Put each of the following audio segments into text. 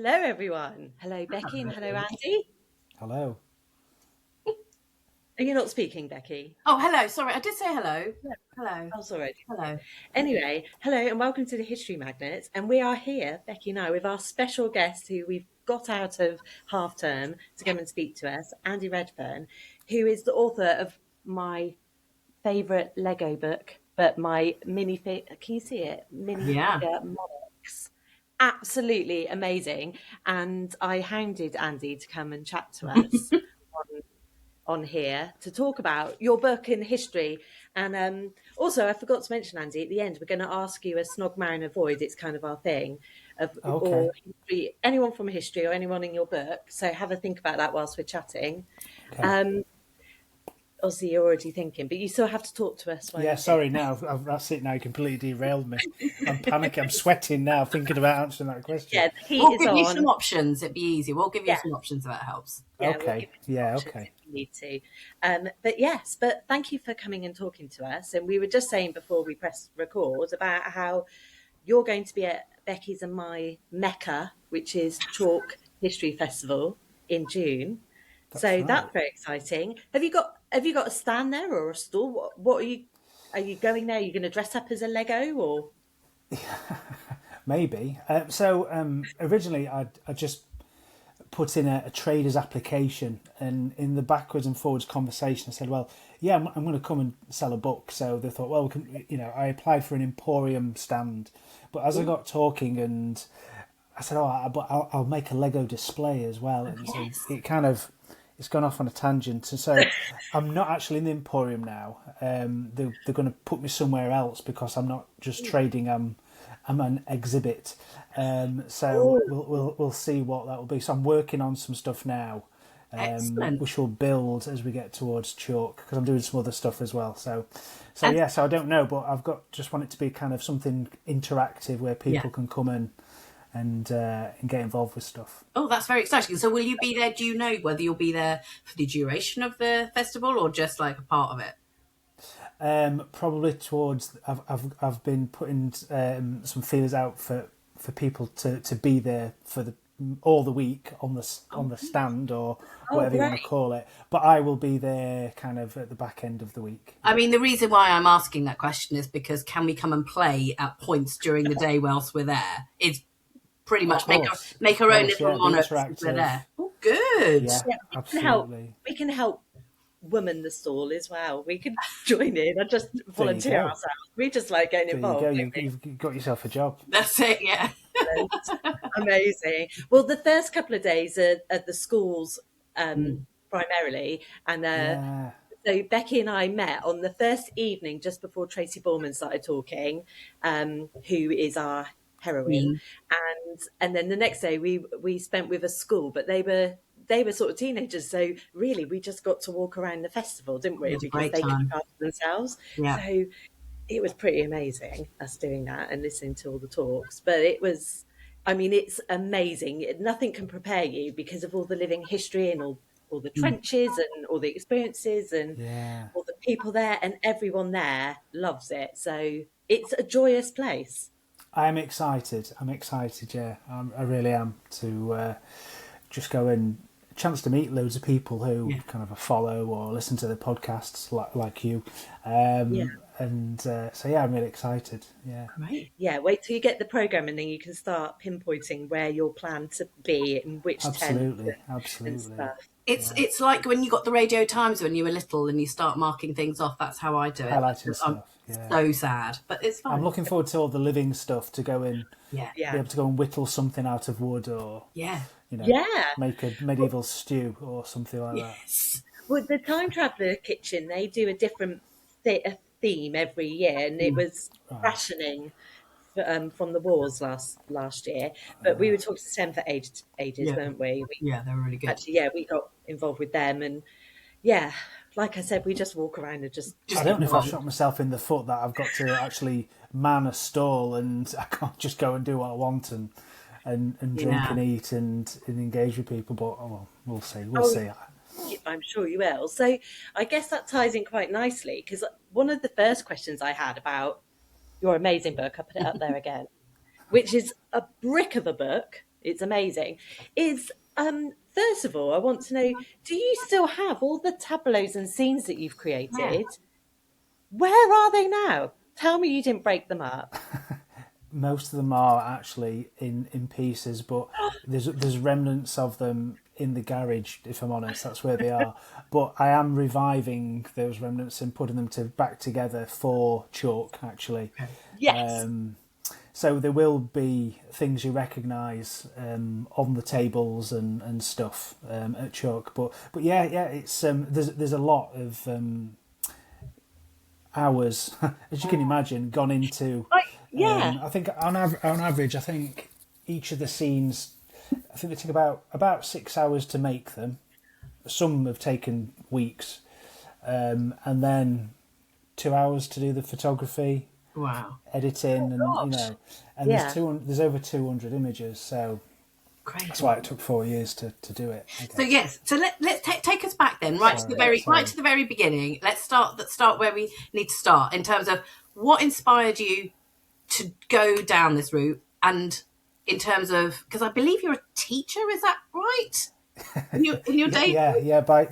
Hello, everyone. Hello, Becky, and hello, Andy. Hello. Are you not speaking, Becky? Oh, hello. Sorry, I did say hello. No. Hello. Oh, sorry. Hello. Anyway, hello, and welcome to the History Magnets. And we are here, Becky and I, with our special guest who we've got out of half term to come and speak to us, Andy Redfern, who is the author of my favourite Lego book, but my minifigure, can you see it? Minifigure Monarchs. Absolutely amazing. And I hounded Andy to come and chat to us on here to talk about your book in history. And also, I forgot to mention, Andy, at the end, we're going to ask you a Snog, Marry, Avoid. It's kind of our thing. Or history, anyone from history or anyone in your book. So have a think about that whilst we're chatting. Okay. Obviously, you're already thinking, but you still have to talk to us. Sorry, now that's it. Now you completely derailed me. I'm panicking. I'm sweating now, thinking about answering that question. Yeah, the heat we'll is give on. you some options. It'd be easy. We'll give you some options if that helps. Yeah, okay. Okay. If you need to. But thank you for coming and talking to us. And we were just saying before we pressed record about how you're going to be at Becky's and my Mecca, which is Chalke History Festival in June. That's very exciting. Have you got a stand there or a stall? What are you going there? Are you going to dress up as a Lego or? Maybe. Originally, I just put in a trader's application, and in the backwards and forwards conversation, I said, "Well, yeah, I'm going to come and sell a book." So they thought, "Well, we can." I applied for an Emporium stand, but as I got talking, and I said, "Oh, I'll make a Lego display as well," and so it kind of. It's gone off on a tangent. So I'm not actually in the Emporium now. They're going to put me somewhere else because I'm not just trading. I'm an exhibit. We'll see what that will be. So I'm working on some stuff now, which will build as we get towards Chalke, because I'm doing some other stuff as well. So I don't know, but just want it to be kind of something interactive where people can come in and get involved with stuff. Oh, that's very exciting. So will you be there? Do you know whether you'll be there for the duration of the festival or just like a part of it? Probably towards. I've been putting some feelers out for people to be there for all the week on the stand or whatever you want to call it. But I will be there kind of at the back end of the week. I mean, the reason why I'm asking that question is because can we come and play at points during the day whilst we're there? It's pretty much make our own little monarchs if we're there. Oh, good. Yeah, absolutely. We can help woman the stall as well. We can join in and just volunteer ourselves. We just like getting involved. You've got yourself a job. That's it, yeah. Amazing. Well, the first couple of days are at the schools primarily. And so Becky and I met on the first evening just before Tracy Borman started talking, who is our heroine. And then the next day we spent with a school, but they were sort of teenagers, so really we just got to walk around the festival, didn't we? Because they could look after themselves. So it was pretty amazing, us doing that and listening to all the talks. But it's amazing. Nothing can prepare you because of all the living history and all the trenches and all the experiences and all the people there, and everyone there loves it. So it's a joyous place. I'm excited. Yeah, I really am to just go and chance to meet loads of people who kind of follow or listen to the podcasts like you. I'm really excited. Yeah. Right. Yeah. Wait till you get the program, and then you can start pinpointing where you're planned to be and which tent and stuff. It's like when you got the Radio Times when you were little and you start marking things off. That's how I do it. Highlighting stuff. So sad, but it's fun. I'm looking forward to all the living stuff to go in. Be able to go and whittle something out of wood or make a medieval stew or something like that. Well, the Time Traveller Kitchen, they do a different theme every year, and it was rationing from the wars last year. But we were talking to them for ages, weren't we? They were really good. Actually, we got involved with them, and like I said, we just walk around and just I don't know if I've shot myself in the foot that I've got to actually man a stall and I can't just go and do what I want and drink and eat and engage with people. But we'll see. We'll see. I'm sure you will. So I guess that ties in quite nicely, because one of the first questions I had about your amazing book, I put it up there again, which is a brick of a book. It's amazing. Is first of all, I want to know: do you still have all the tableaus and scenes that you've Yeah. created? Where are they now? Tell me you didn't break them up. Most of them are actually in pieces, but there's remnants of them in the garage. If I'm honest, that's where they are. But I am reviving those remnants and putting them back together for Chalke, actually. Yes. So there will be things you recognise on the tables and stuff at Chalke. But yeah, it's there's a lot of hours, as you can imagine, gone into. Yeah. I think on average, I think each of the scenes, I think they take about 6 hours to make them. Some have taken weeks, and then 2 hours to do the photography, Wow. editing, and and Yeah. there's over 200 images, so Crazy. that's why it took 4 years to do it. So yes, so let's take us back then, right to the very beginning. Let's start where we need to start in terms of what inspired you to go down this route, and in terms of, because I believe you're a teacher, is that right? In your day? Yeah. By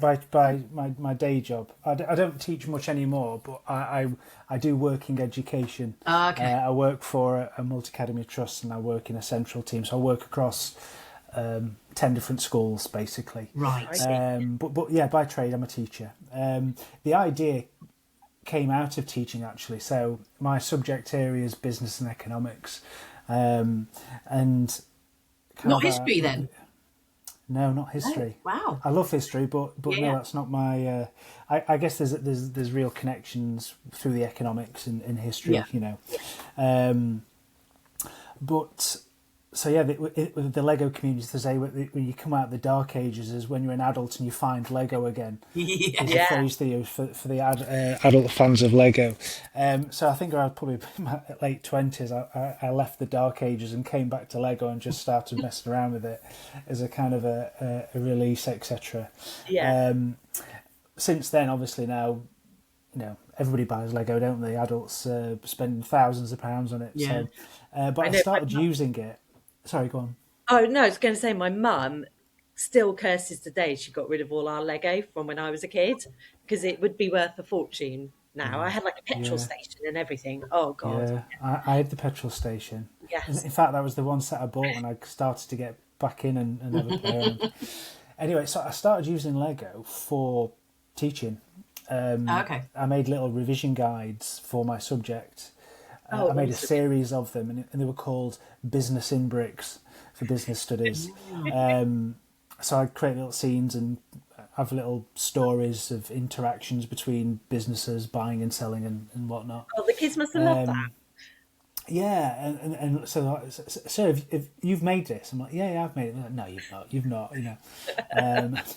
my day job, I don't teach much anymore, but I do working education. Okay. I work for a multi-academy trust, and I work in a central team, so I work across 10 different schools basically. Right. But yeah, by trade I'm a teacher. The idea came out of teaching, actually. So my subject area is business and economics, and not history then. No, not history. Oh, wow. I love history, but Yeah. no, that's not my. I guess there's real connections through the economics in history, Yeah. But so yeah, with the Lego community, to say when you come out of the dark ages is when you're an adult and you find Lego again. Yeah. It's a phrase they use for the adult fans of Lego. So I think I was probably in my late 20s. I left the dark ages and came back to Lego and just started messing around with it as a kind of a release, etc. Yeah. Since then, obviously now, everybody buys Lego, don't they? Adults spend thousands of pounds on it. Yeah. So, but I started using it. Sorry, go on. Oh no, I was going to say my mum still curses today she got rid of all our Lego from when I was a kid, because it would be worth a fortune now. I had like a petrol station and everything. Oh God. Yeah, I had the petrol station. Yes. In fact, that was the one set I bought when I started to get back in and have a play around. Anyway, so I started using Lego for teaching. Okay. I made little revision guides for my subject. I made a series of them, and they were called Business in Bricks for business studies. So I'd create little scenes and have little stories of interactions between businesses, buying and selling and whatnot. Oh, the kids must have loved that. Yeah, and so if you've made this, I'm like, yeah, I've made it. Like, no, you've not,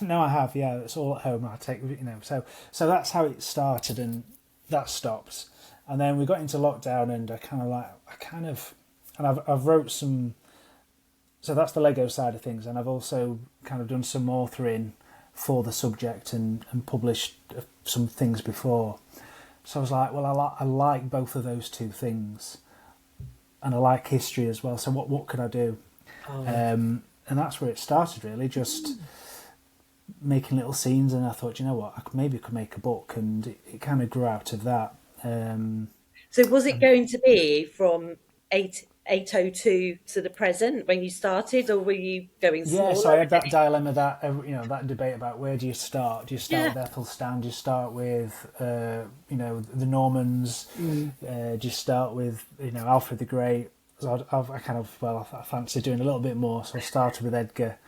no, I have, yeah, it's all at home. I take, so that's how it started, and that stopped, and then we got into lockdown, and I've wrote some. So that's the Lego side of things, and I've also kind of done some authoring for the subject and published some things before. So I was like, well, I like both of those two things. And I like history as well. So what could I do? And that's where it started, really, just making little scenes. And I thought, you know what, maybe I could make a book, and it kind of grew out of that. So was it going to be from 802 to the present when you started, or were you going smaller? Yeah, so I had that dilemma, that debate about where do you start? Do you start with Ethelstan? Do you start with the Normans? Do you start with Alfred the Great? So I fancy doing a little bit more. So I started with Edgar,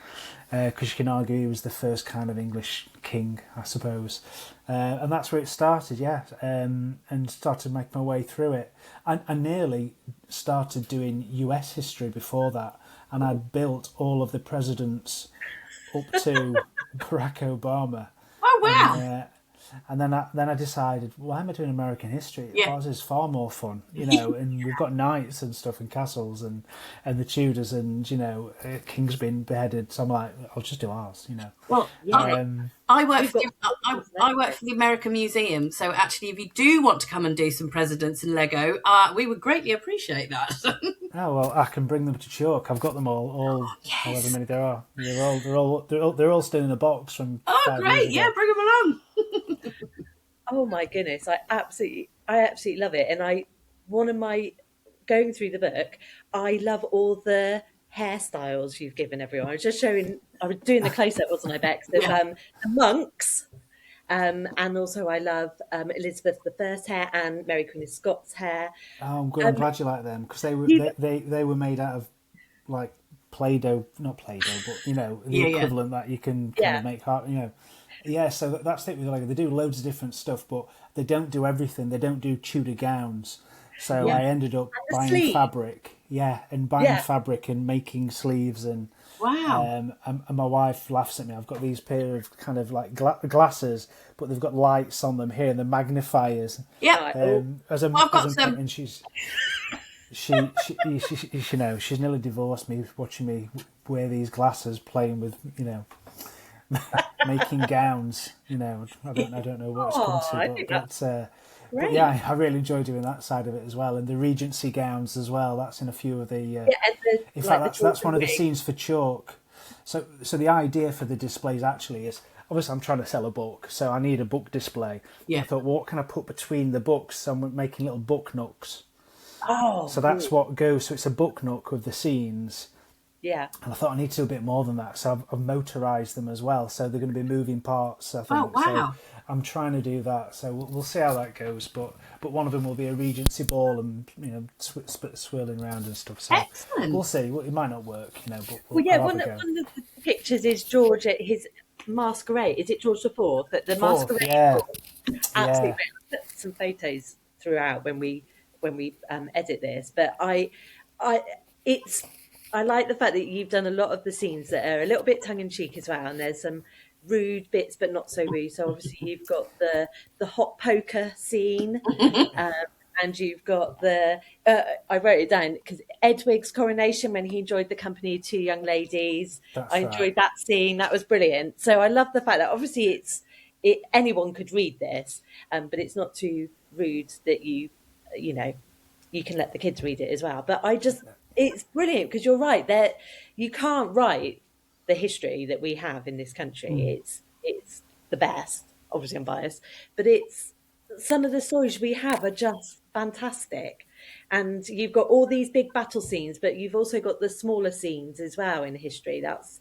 because you can argue he was the first kind of English king, I suppose. And that's where it started, and started making my way through it. I nearly started doing US history before that, and I'd built all of the presidents up to Barack Obama. Oh, wow. And then I decided, why am I doing American history? Yeah. Ours is far more fun, and we've got knights and stuff and castles and the Tudors and, kings being beheaded. So I'm like, I'll just do ours, Well, Yeah. I work We've for got I work for the American Museum, so actually, if you do want to come and do some presidents in Lego, we would greatly appreciate that. Oh well, I can bring them to Chalke. I've got them all however Yes. many there are. They're all still in a box from Oh, 5 years great! ago. Yeah, bring them along. Oh my goodness, I absolutely love it. And one of my going through the book, I love all the hairstyles you've given everyone. I was doing the close up, wasn't I, Bex, of Yeah. the monks. And also I love Elizabeth the First hair and Mary Queen of Scots hair. Oh, I'm good. I'm Um, glad you like them because they were you, they were made out of like Play-Doh, not Play-Doh, but the Yeah, yeah. equivalent that you can kind of yeah, make hard. Yeah. So that's it with Lego. They do loads of different stuff, but they don't do everything. They don't do Tudor gowns. So yeah, I and ended up the buying sleeve. fabric. Yeah, and buying Yeah. fabric and making sleeves Wow. and my wife laughs at me. I've got these pair of kind of like glasses, but they've got lights on them here and the magnifiers. Yep. Right. Oh, As Well, I've got I'm some. and she's nearly divorced me watching me wear these glasses, playing with making gowns. I don't know what it's come oh, I to, think that's but great. yeah, I really enjoy doing that side of it as well, and the Regency gowns as well. That's in a few of the. Yeah, and In fact, the that's one Georgian of the wig. scenes for Chalk. So the idea for the displays actually is obviously I'm trying to sell a book, so I need a book display. Yeah. I thought, what can I put between the books? So I'm making little book nooks. Oh, So that's what goes. So it's a book nook with the scenes. yeah. And I thought I need to do a bit more than that. So I've motorised them as well. So they're going to be moving parts, I Oh, think. So wow. I'm trying to do that. So we'll see how that goes. But one of them will be a Regency ball and, swirling around and stuff. So we'll Excellent. see. It might not work, but Well, yeah. I'll have One a of go. the pictures is George at his masquerade. Is it George the Fourth at the Fourth, masquerade yeah. ball? Absolutely. Yeah. I put some photos throughout when we edit this, but it's I like the fact that you've done a lot of the scenes that are a little bit tongue in cheek as well, and there's some rude bits, but not so rude. So obviously you've got the hot poker scene, um, and you've got I wrote it down because Edwig's coronation when he enjoyed the company of two young ladies. I That's right. enjoyed that scene; that was brilliant. So I love the fact that obviously anyone could read this, but it's not too rude that you know you can let the kids read it as well. But it's brilliant because you're right that you can't write the history that we have in this country. It's the best. Obviously, I'm biased, but it's some of the stories we have are just fantastic. And you've got all these big battle scenes, but you've also got the smaller scenes as well in history. That's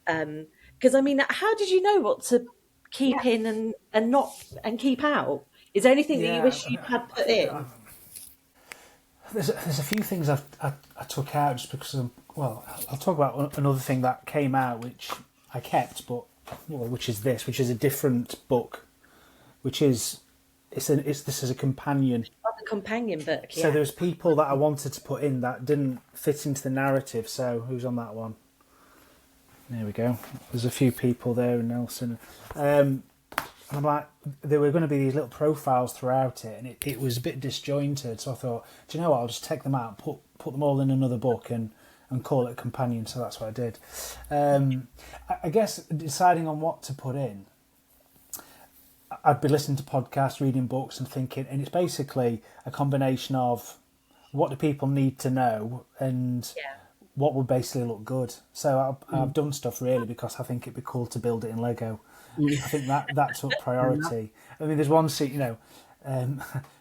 because I mean, how did you know what to keep in and not and keep out? Is there anything that you Yeah, wish you had I put think in? there's a few things I took out just because I'll talk about another thing that came out which I kept, but which is a different book, which is this is a companion. Oh, the companion book, So yeah. there's people that I wanted to put in that didn't fit into the narrative. So who's on that one? There we go. There's a few people there in Nelson. I'm like, there were going to be these little profiles throughout it, and it was a bit disjointed. So I thought, do you know what? I'll just take them out, and put them all in another book, and call it a companion. So that's what I did. I guess deciding on what to put in, I'd be listening to podcasts, reading books, and thinking, and it's basically a combination of what do people need to know and Yeah. what would basically look good. So I've done stuff really because I think it'd be cool to build it in Lego. I think that took priority. I mean, there's one scene,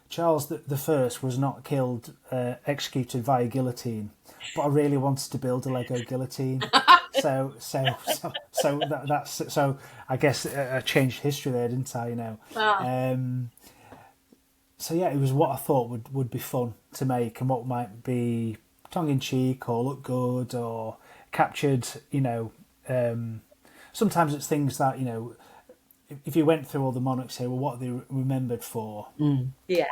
Charles the First was not killed, executed via guillotine, but I really wanted to build a Lego guillotine. So that's I guess I changed history there, didn't I? Ah. So yeah, it was what I thought would be fun to make and what might be tongue in cheek or look good or captured. Sometimes it's things that if you went through all the monarchs here, well, what are they remembered for? Yeah.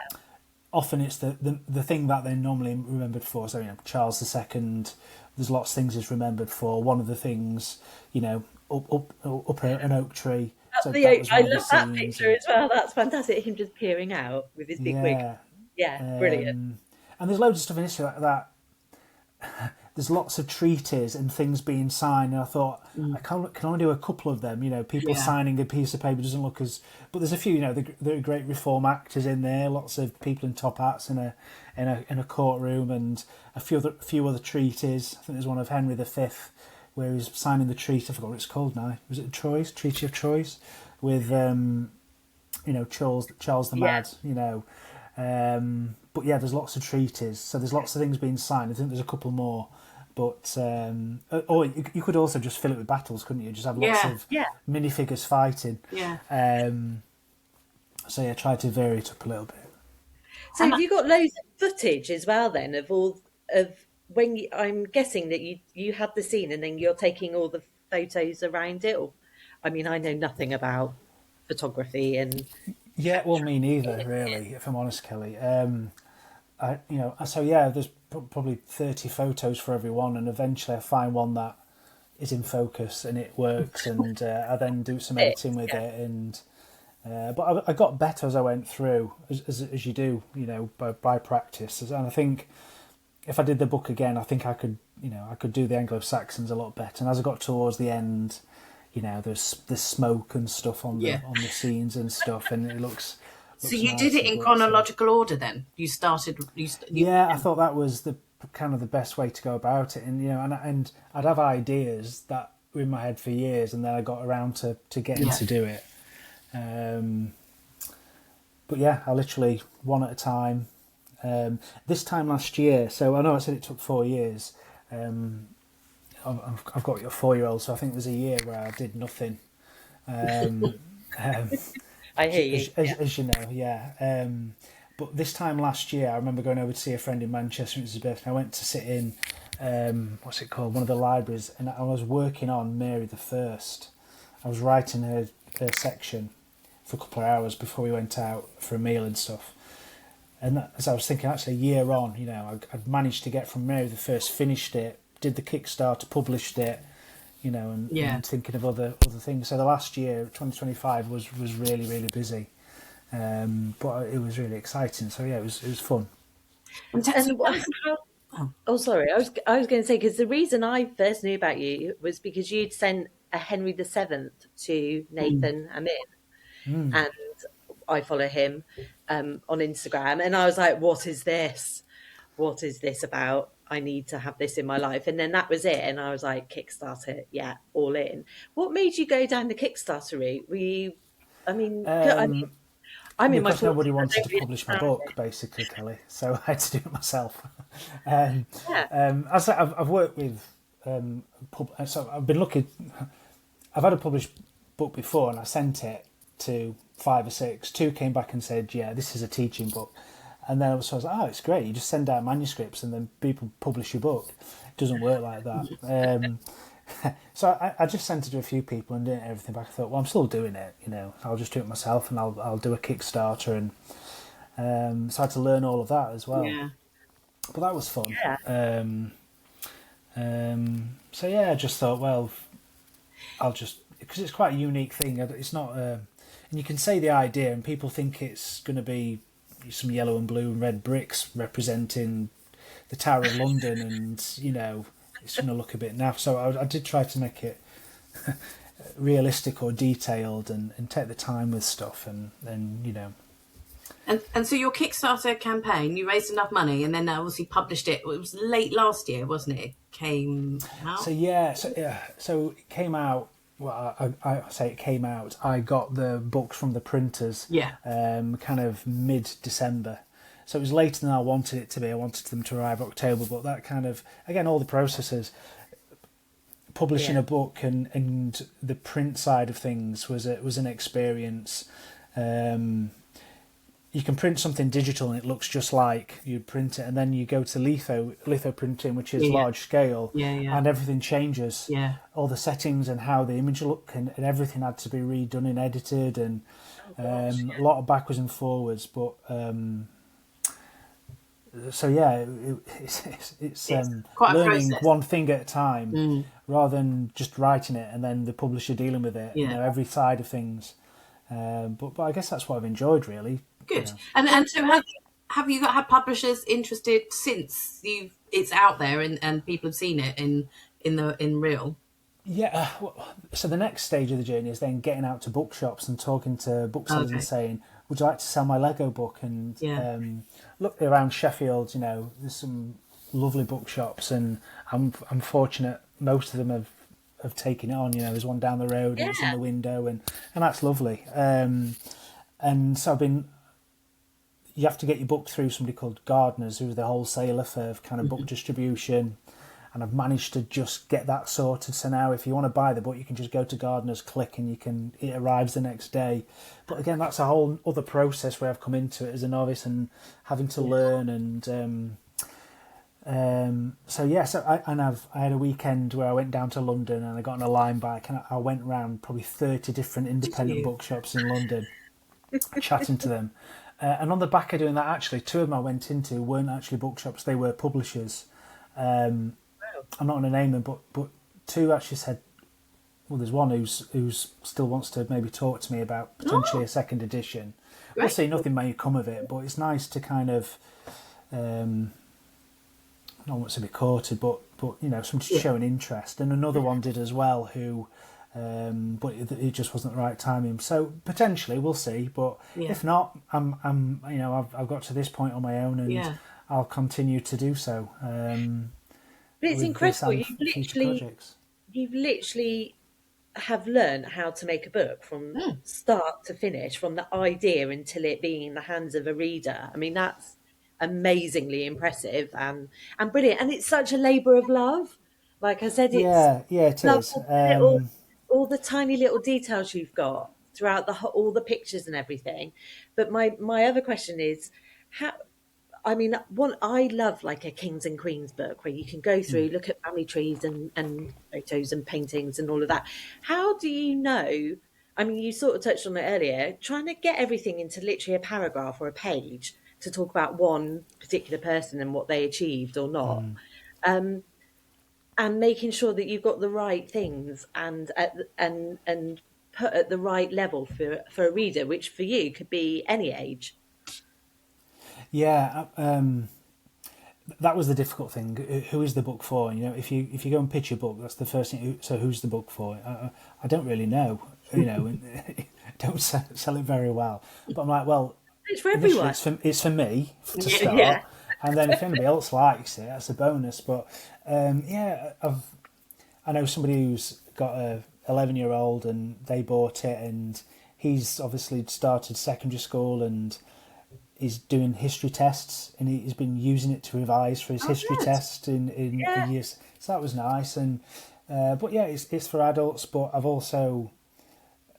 Often it's the thing that they're normally remembered for. So Charles II, there's lots of things he's remembered for. One of the things, up an oak tree. So that was I one of the love that scenes. picture as well. That's fantastic. Him just peering out with his big wig. Yeah. Yeah, brilliant. And there's loads of stuff in history like that. There's lots of treaties and things being signed, and I thought can only do a couple of them. People signing a piece of paper doesn't look as. But there's a few. There are great reform actors in there. Lots of people in top hats in a courtroom, and a few other treaties. I think there's one of Henry V, where he's signing the treaty. I forgot what it's called now. Was it Troyes? Treaty of Troyes, with Charles the Mad. But yeah, there's lots of treaties, so there's lots of things being signed. I think there's a couple more, but or you could also just fill it with battles, couldn't you? Just have lots of minifigures fighting. Yeah. So yeah, try to vary it up a little bit. So have you got loads of footage as well then of when I'm guessing that you had the scene and then you're taking all the photos around it? Or, I mean, I know nothing about photography and. Yeah, well, me neither, really, if I'm honest, Kelly. So yeah, there's probably 30 photos for everyone, and eventually I find one that is in focus and it works, and I then do some editing with it, and but I got better as I went through, as you do, by practice. And I think if I did the book again, I think I could do the Anglo-Saxons a lot better. And as I got towards the end, there's smoke and stuff on the scenes and stuff, and it looks. So you did it in chronological order then? You started. Yeah, I thought that was the kind of the best way to go about it, and and I'd have ideas that were in my head for years, and then I got around to getting to do it. But yeah, I literally one at a time. This time last year, so I know I said it took 4 years. I've got a 4-year-old, so I think there's a year where I did nothing. I hear you. As you know, yeah. But this time last year, I remember going over to see a friend in Manchester. It was his birthday. I went to sit in, what's it called, one of the libraries, and I was working on Mary the First. I was writing her section for a couple of hours before we went out for a meal and stuff. And as I was thinking, actually, a year on, I'd managed to get from Mary the First, finished it, did the Kickstarter, published it, and thinking of other things. So the last year, 2025, was really, really busy. But it was really exciting. So yeah, it was fun. Sorry, I was going to say, because the reason I first knew about you was because you'd sent a Henry VII to Nathan Amin, and I follow him on Instagram, and I was like, what is this? What is this about? I need to have this in my life. And then that was it. And I was like, Kickstarter, yeah, all in. What made you go down the Kickstarter route? Were you, I'm in my because nobody wanted to publish my book, basically, Kelly. So I had to do it myself. I've worked with, so I've been lucky. I've had a published book before, and I sent it to 5 or 6. 2 came back and said, yeah, this is a teaching book. And then so I was like, oh, it's great. You just send out manuscripts and then people publish your book. It doesn't work like that. So I just sent it to a few people and didn't everything back. I thought, well, I'm still doing it. I'll just do it myself, and I'll do a Kickstarter. And so I had to learn all of that as well. Yeah. But that was fun. Yeah. So yeah, I just thought, well, because it's quite a unique thing. It's not, and you can say the idea, and people think it's going to be some yellow and blue and red bricks representing the Tower of London, and it's going to look a bit naff. So I did try to make it realistic or detailed, and take the time with stuff, and And so your Kickstarter campaign, you raised enough money, and then obviously published it. It was late last year, wasn't it? It came out. So it came out. Well, I say it came out. I got the books from the printers. Yeah. Kind of mid-December. So it was later than I wanted it to be. I wanted them to arrive October, but that kind of, again, all the processes, publishing a book and the print side of things was an experience. You can print something digital and it looks just like you print it, and then you go to litho printing, which is large scale, and everything changes. Yeah. All the settings and how the image look and everything had to be redone and edited, and a lot of backwards and forwards. But so yeah, it's quite a learning process. one thing at a time rather than just writing it and then the publisher dealing with it. You know, every side of things. But I guess that's what I've enjoyed really. Good. You know. And so have you had publishers interested since it's out there and people have seen it in real? Yeah, so the next stage of the journey is then getting out to bookshops and talking to booksellers and saying, would you like to sell my Lego book? And look around Sheffield, you know, there's some lovely bookshops, and I'm fortunate most of them have taken it on. You know, there's one down the road and it's in the window, and that's lovely. And so you have to get your book through somebody called Gardner's, who's the wholesaler for kind of book distribution. And I've managed to just get that sorted. So now if you want to buy the book, you can just go to Gardner's, click, and it arrives the next day. But again, that's a whole other process where I've come into it as a novice and having to learn. And I had a weekend where I went down to London and I got on a Lime bike and I went around probably 30 different independent bookshops in London, chatting to them. And on the back of doing that, actually, 2 of them I went into weren't actually bookshops; they were publishers. I'm not going to name them, but 2 actually said, well, there's one who's still wants to maybe talk to me about potentially a second edition. We'll see, nothing may come of it, but it's nice to kind of, no one wants to be courted, but you know, somebody showing interest. And another one did as well, who, but it just wasn't the right timing. So potentially we'll see, but if not, I'm you know, I've got to this point on my own, and I'll continue to do so. But it's incredible. You've literally have learned how to make a book from start to finish, from the idea until it being in the hands of a reader. I mean, that's amazingly impressive and brilliant. And it's such a labour of love. Like I said, it's it is. All the tiny little details you've got throughout all the pictures and everything. But my other question is, how? I mean, I love like a kings and queens book where you can go through, look at family trees and photos and paintings and all of that. How do you know? I mean, you sort of touched on it earlier, trying to get everything into literally a paragraph or a page to talk about one particular person and what they achieved or not. And making sure that you've got the right things and put at the right level for a reader, which for you could be any age. Yeah, that was the difficult thing. Who is the book for? You know, if you go and pitch a book, that's the first thing. So who's the book for? I don't really know. You know, don't sell it very well. But I'm like, well, it's for everyone. It's for me to start, and then if anybody else likes it, that's a bonus. But I know somebody who's got a 11-year-old and they bought it, and he's obviously started secondary school and he's doing history tests, and he's been using it to revise for his history test in years. So that was nice. And but yeah, it's for adults. But I've also,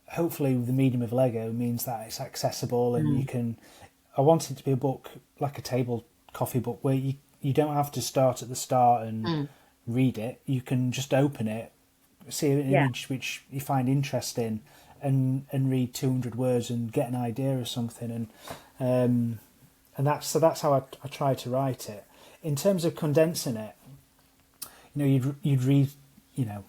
hopefully, the medium of Lego means that it's accessible, and you can. I want it to be a book like a table coffee book where you don't have to start at the start and read it. You can just open it, see an image which you find interesting, and read 200 words and get an idea of something. And that's how I try to write it. In terms of condensing it, you know, you'd read, you know,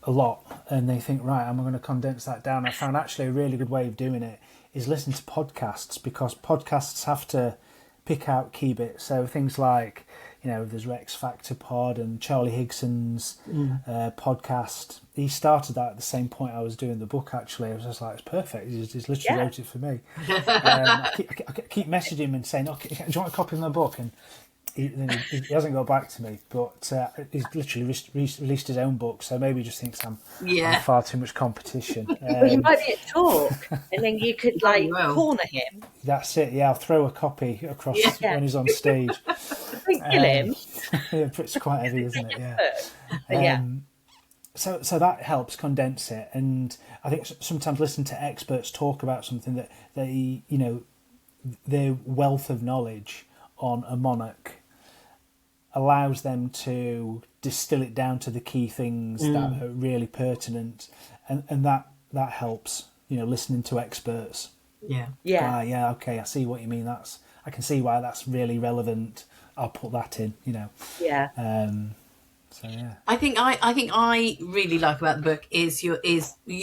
a lot, and they think, right, I'm going to condense that down. I found actually a really good way of doing it is listen to podcasts, because podcasts have to pick out key bits. So things like, you know, there's Rex Factor Pod and Charlie Higson's podcast. He started that at the same point I was doing the book, actually. I was just like, it's perfect. He's literally wrote it for me. I keep messaging him and saying, okay, do you want a copy of my book? And he hasn't got back to me, but he's literally released his own book, so maybe he just thinks I'm far too much competition. Well, you might be at talk, and then you could corner him. That's it. Yeah, I'll throw a copy across when he's on stage. Kill him. It's quite heavy, isn't it? Yeah. So that helps condense it, and I think sometimes listening to experts talk about something that they, you know, their wealth of knowledge on a monarch allows them to distill it down to the key things that are really pertinent, and that helps, you know, listening to experts. Okay, I see what you mean. I can see why that's really relevant. I'll put that in, you know. Yeah. So yeah. I think I really like about the book is you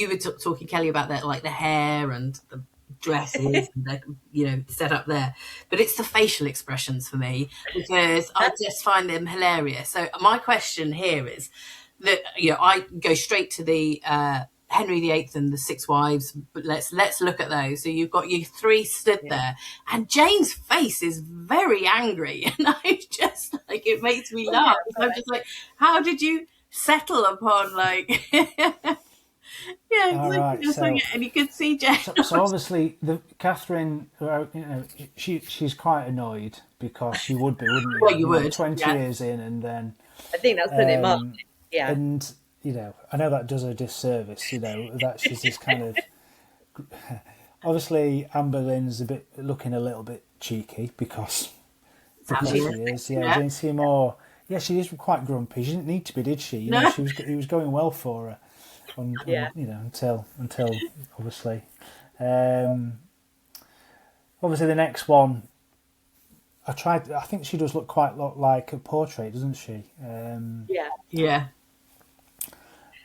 were talking, Kelly, about that, like the hair and the dresses and the, you know, set up there, but it's the facial expressions for me, because I just find them hilarious. So my question here is that, you know, I go straight to the Henry VIII and the Six Wives, but let's look at those. So you've got you three stood there, and Jane's face is very angry, and I just like, it makes me laugh. Yeah, I'm just like, how did you settle upon, like, yeah, All right. So and you could see Jane. so obviously Catherine, you know, she's quite annoyed, because she would be, wouldn't you? Well, you know, would, 20 yeah. years in, and then I think that's put him up. Yeah. and you know, I know that does her disservice, you know, that she's this kind of obviously Amber Lynn's looking a little bit cheeky, because she is. Yeah, Jane Seymour. Yeah, she is quite grumpy. She didn't need to be, did she? You know, he was going well for her, you know, until obviously. Obviously, the next one, I think she does look quite like a portrait, doesn't she? Yeah.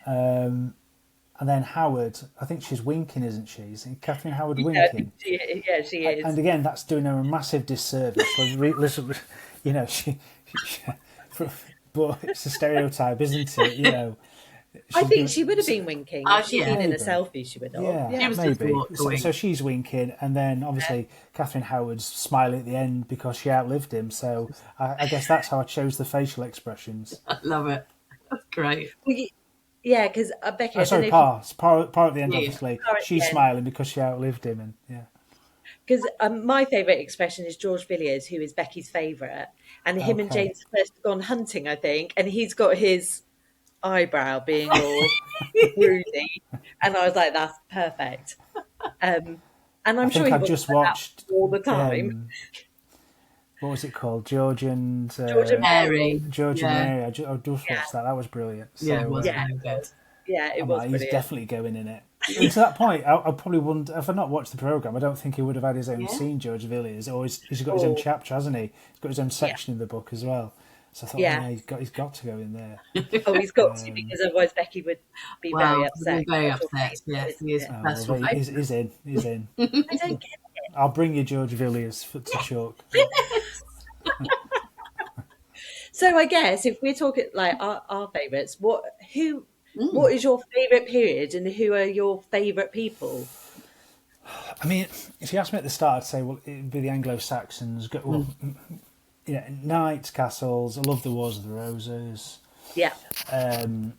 And then Howard, I think she's winking, isn't she? Isn't Catherine Howard winking? She is. And again, that's doing her a massive disservice. Listen, you know, but it's a stereotype, isn't it? You know, I think she would have been winking. If she'd been in a maybe. selfie, she would have. Yeah, maybe. So she's winking, and then obviously Catherine Howard's smiling at the end because she outlived him. So I guess that's how I chose the facial expressions. I love it. That's great. Yeah, because Becky. Part at the end, obviously. She's smiling because she outlived him, and yeah. Because my favourite expression is George Villiers, who is Becky's favourite, and him and James first gone hunting, I think, and he's got his eyebrow being all broody, and I was like, "That's perfect." And I'm sure I've just watched all the time. What was it called? George and Mary. George and Mary. I just watched that. That was brilliant. So, Yeah, it was very good. Yeah, it was brilliant. He's definitely going in it. And to that point, I probably wouldn't, if I'd not watched the programme, I don't think he would have had his own scene, George Villiers. Or he's got his own chapter, hasn't he? He's got his own section in the book as well. So I thought, he's got to go in there. He's got to, because otherwise Becky would be very upset. Yes, he is. He's in. I don't get it. I'll bring you George Villiers to Chalke. So I guess if we're talking like our favourites, what is your favourite period, and who are your favourite people? I mean, if you asked me at the start, I'd say, well, it'd be the Anglo-Saxons. Well, you know, knights, castles. I love the Wars of the Roses. Yeah. And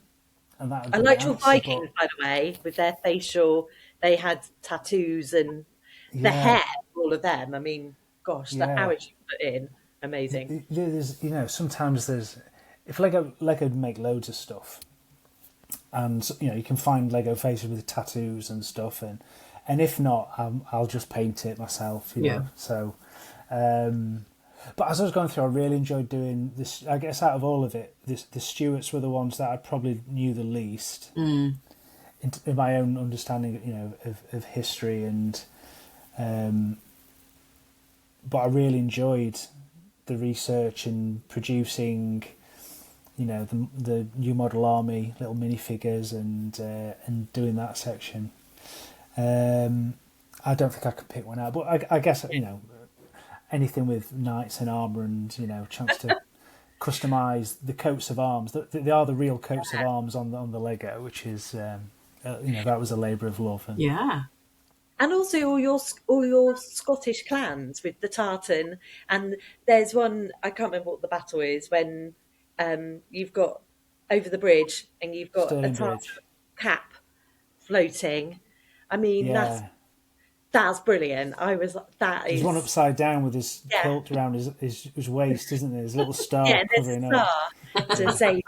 that. I liked your Vikings, by the way, with their facial. They had tattoos and the hair, all of them. I mean, gosh, the hours you put in, amazing. There's, you know, sometimes if Lego make loads of stuff, and you know, you can find Lego faces with tattoos and stuff, and if not, I'll just paint it myself. You know, so. But as I was going through, I really enjoyed doing this. I guess out of all of it, the Stuarts were the ones that I probably knew the least in my own understanding, you know, of history, and but I really enjoyed the research and producing, you know, the New Model Army little minifigures and doing that section. I don't think I could pick one out, but I guess, you know, anything with knights and armour and, you know, chance to customise the coats of arms. They are the real coats of arms on the Lego, which is, you know, that was a labour of love. And, and also all your Scottish clans with the tartan. And there's one, I can't remember what the battle is, when you've got over the bridge and you've got a tartan cap floating. I mean, that's brilliant. I was like, There's one upside down with his kilt around his waist, isn't there? His little star covering up. To save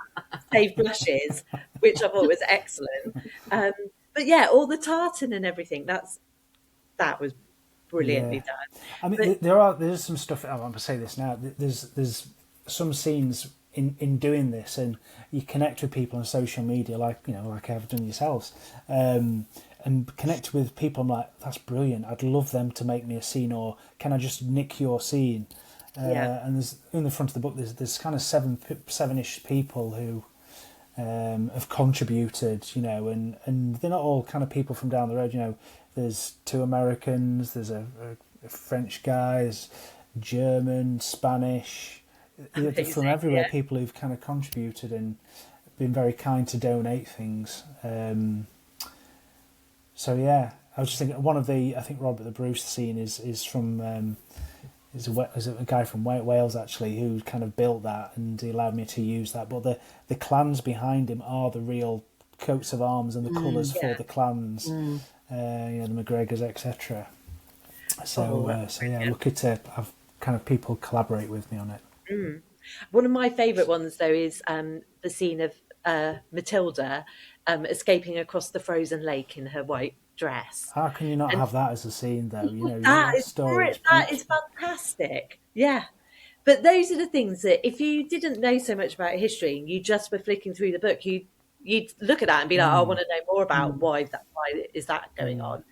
blushes, which I thought was excellent. But yeah, all the tartan and everything, that was brilliantly done. I mean, there's some stuff. I want to say this now. There's some scenes in doing this, and you connect with people on social media, like, you know, like I've done yourselves, and and connect with people. I'm like, that's brilliant. I'd love them to make me a scene, or can I just nick your scene? And there's in the front of the book, there's kind of seven-ish people who have contributed, and they're not all kind of people from down the road. There's 2 Americans, there's a French guy, there's German, Spanish, from everywhere. People who've kind of contributed and been very kind to donate things. So yeah, I was just thinking one of the, I think Robert the Bruce scene is from is a guy from Wales actually who kind of built that, and he allowed me to use that. But the clans behind him are the real coats of arms and the colours for the clans, the McGregors, etc. So yeah, lucky to have kind of people collaborate with me on it. One of my favourite ones though is the scene of Matilda escaping across the frozen lake in her white dress. How can you not have that as a scene though? That is fantastic. Yeah. But those are the things that if you didn't know so much about history and you just were flicking through the book, you'd look at that and be like, I want to know more about why is that going on?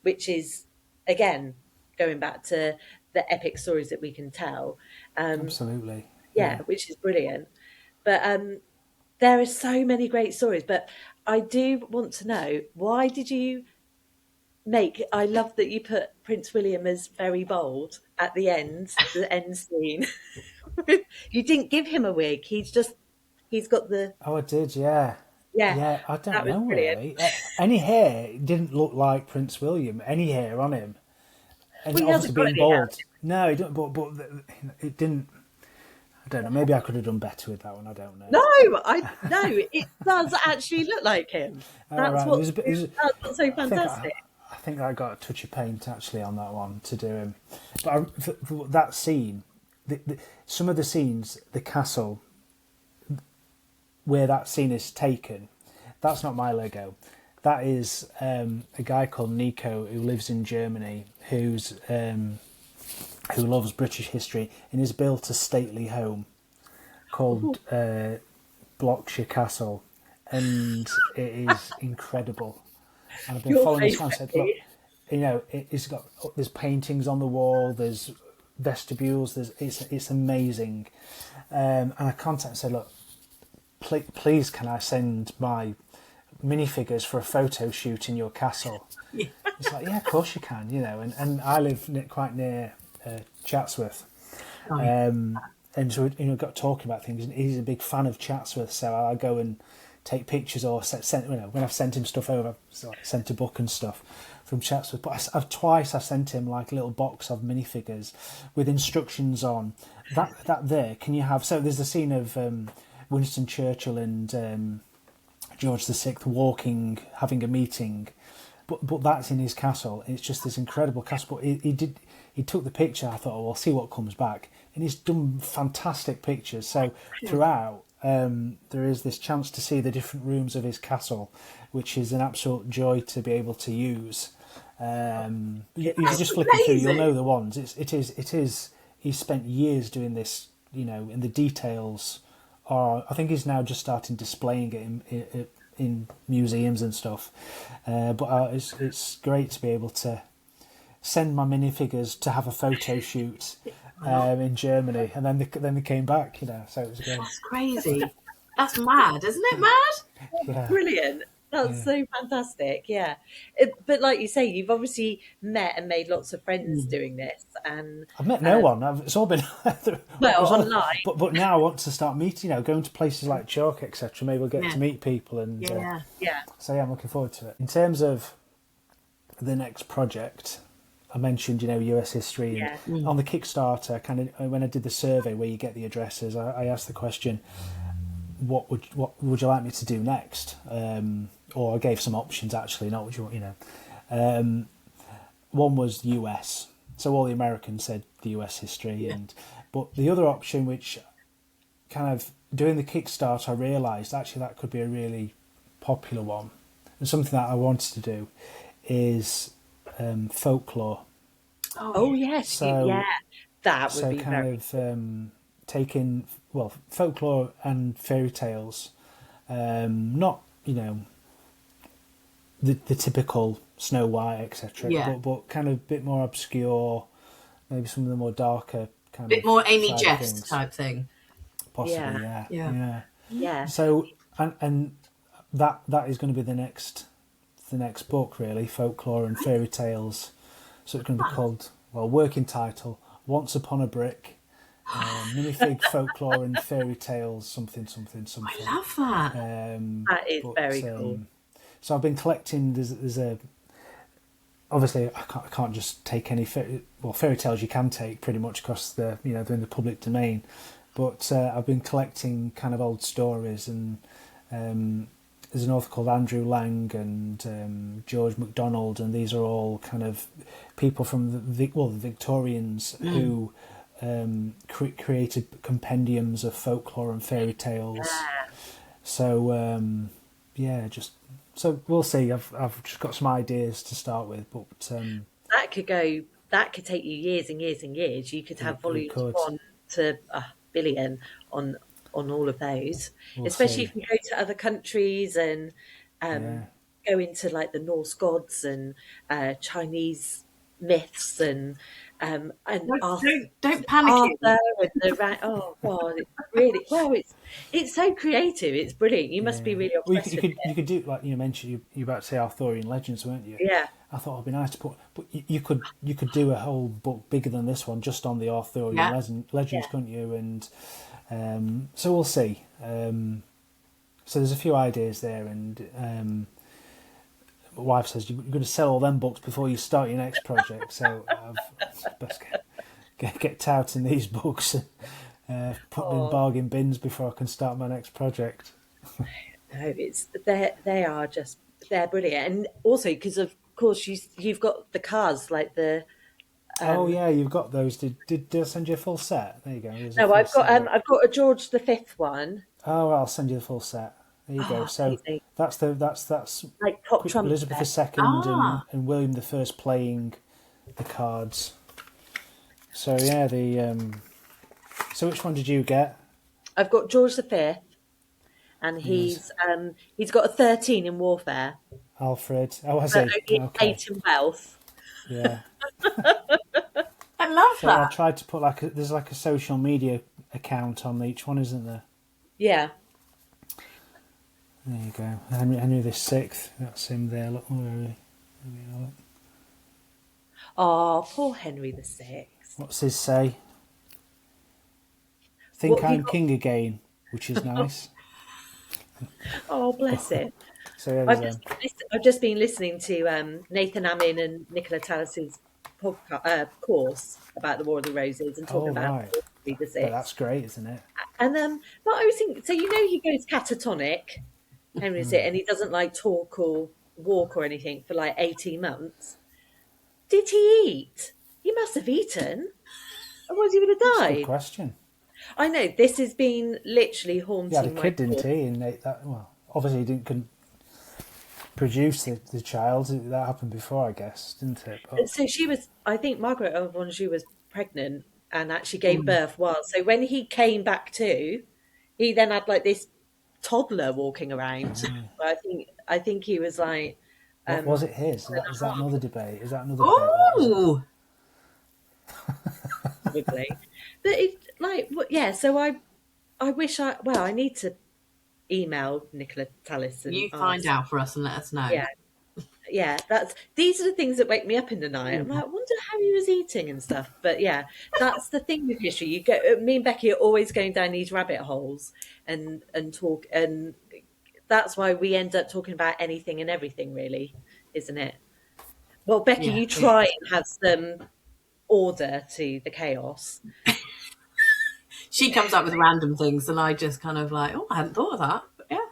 Which is, again, going back to the epic stories that we can tell. Absolutely. Yeah, which is brilliant. But there are so many great stories. But I do want to know, why did you I love that you put Prince William as very bold at the end scene. You didn't give him a wig. He's got the... Oh, I did, yeah. Yeah, I don't know really. Any hair didn't look like Prince William. Any hair on him, and well, obviously being bald. No, he didn't. But it didn't. I don't know. Maybe I could have done better with that one. I don't know. No, it does actually look like him. That's what's so fantastic. I think I got a touch of paint actually on that one to do him. But for that scene, some of the scenes, the castle, where that scene is taken, that's not my Lego. That is a guy called Nico who lives in Germany, who loves British history and has built a stately home called Blockshire Castle, and it is incredible. And I've been following this man. Said, look, there's paintings on the wall, there's vestibules, it's amazing. And I contacted and said, look, please can I send my minifigures for a photo shoot in your castle? Yeah. It's like, yeah, of course you can, and I live quite near Chatsworth. And so got talking about things, and he's a big fan of Chatsworth, so I go and take pictures, or when I've sent him stuff over, I've sent a book and stuff from Chatsworth. But I've sent him like a little box of minifigures with instructions on that there. Can you have? So there's the scene of Winston Churchill and George VI walking, having a meeting, but that's in his castle. It's just this incredible castle. But he took the picture. I thought, oh, we'll see what comes back, and he's done fantastic pictures. So throughout, there is this chance to see the different rooms of his castle, which is an absolute joy to be able to use. You just flipping through, you'll know the ones. It is. He's spent years doing this, and the details are. I think he's now just starting displaying it in museums and stuff. But it's great to be able to send my minifigures to have a photo shoot in Germany, and then they came back. So it was great. That's crazy. That's mad, isn't it? Mad. Yeah. Brilliant. That's so fantastic. Yeah. But like you say, you've obviously met and made lots of friends doing this. And I've met no one. It's all been online. But now I want to start meeting. Going to places like Chalke, etc. Maybe we'll get to meet people. And so I'm looking forward to it. In terms of the next project, I mentioned US history, and on the Kickstarter, kind of when I did the survey where you get the addresses, I asked the question, what would you like me to do next? Or I gave some options actually, not what you want, one was US, so all the Americans said the US history, but the other option, which kind of doing the Kickstarter, I realised actually that could be a really popular one, and something that I wanted to do is folklore. Oh yes, so, that would be kind of taking folklore and fairy tales, not the typical Snow White, etc. Yeah. But kind of a bit more obscure, maybe some of the more darker kind Bit of more Amy side of Jeffs things. type thing. Possibly, Yeah. Yeah. Yeah. So and that is going to be the next book, really, folklore and fairy tales. So it's going to be called, well, working title, Once Upon a Brick, minifig folklore and fairy tales, something. I love that. That is very cool. So I've been collecting. There's a obviously I can't just take any fairy tales. You can take pretty much across they're in the public domain, but I've been collecting kind of old stories, and there's an author called Andrew Lang and George MacDonald, and these are all kind of people from the Victorians who created compendiums of folklore and fairy tales. So so we'll see. I've just got some ideas to start with, but that could take you years and years and years. You could have volumes 1 to 1,000,000,000 on all of those, especially if you go to other countries and go into like the Norse gods and Chinese myths and don't panic. Arthur and oh god, it's really it's so creative. It's brilliant. You must be really obsessed with it. You could do, like you mentioned, you about to say Arthurian legends, weren't you? Yeah. I thought it'd be nice to put, but you could do a whole book bigger than this one just on the Arthurian legends, couldn't you? And so we'll see. So there's a few ideas there, and my wife says you're going to sell all them books before you start your next project. So I've best get touting these books and put them in bargain bins before I can start my next project. No, they're brilliant, and also because of course you've got the cars like the. You've got those. Did I send you a full set? There you go. No, I've got a George V one. Oh, I'll send you the full set. There you go. So amazing. that's like top Trump Elizabeth II and William I playing the cards. So yeah, so which one did you get? I've got George V, and he's got a 13 in warfare. Alfred. Oh, I see. Only 8 in wealth. Yeah. I love that. I tried to put there's like a social media account on each one, isn't there? Yeah. There you go. Henry VI. That's him there. Look. Oh, poor Henry VI. What's his say? Think I'm king again, which is nice. Oh, bless it. So yeah, I've just been listening to Nathan Amin and Nicola Tallis's course about the War of the Roses and talking about Henry VI. Well, that's great, isn't it? And but I was thinking, so he goes catatonic, Henry VI, and he doesn't like talk or walk or anything for like 18 months. Did he eat? He must have eaten. Otherwise he would have died. That's a good question. I know, this has been literally haunting He had a kid, didn't he? And obviously he didn't produce the child. That happened before, I guess, didn't it? But... So she was, I think Margaret Avanjou was pregnant and actually gave birth so when he came back to, he then had like this toddler walking around. I think he was like... was it his? Is that another debate? Is that another debate? Probably. But so I wish I need to email Nicola Tallis and you find out for us and let us know. Yeah, these are the things that wake me up in the night. I'm like, I wonder how he was eating and stuff. But yeah, that's the thing with history. Me and Becky are always going down these rabbit holes and talk, and that's why we end up talking about anything and everything, really, isn't it? Well, Becky, you try and have some order to the chaos. She comes up with random things, and I just kind of like, I hadn't thought of that. But yeah,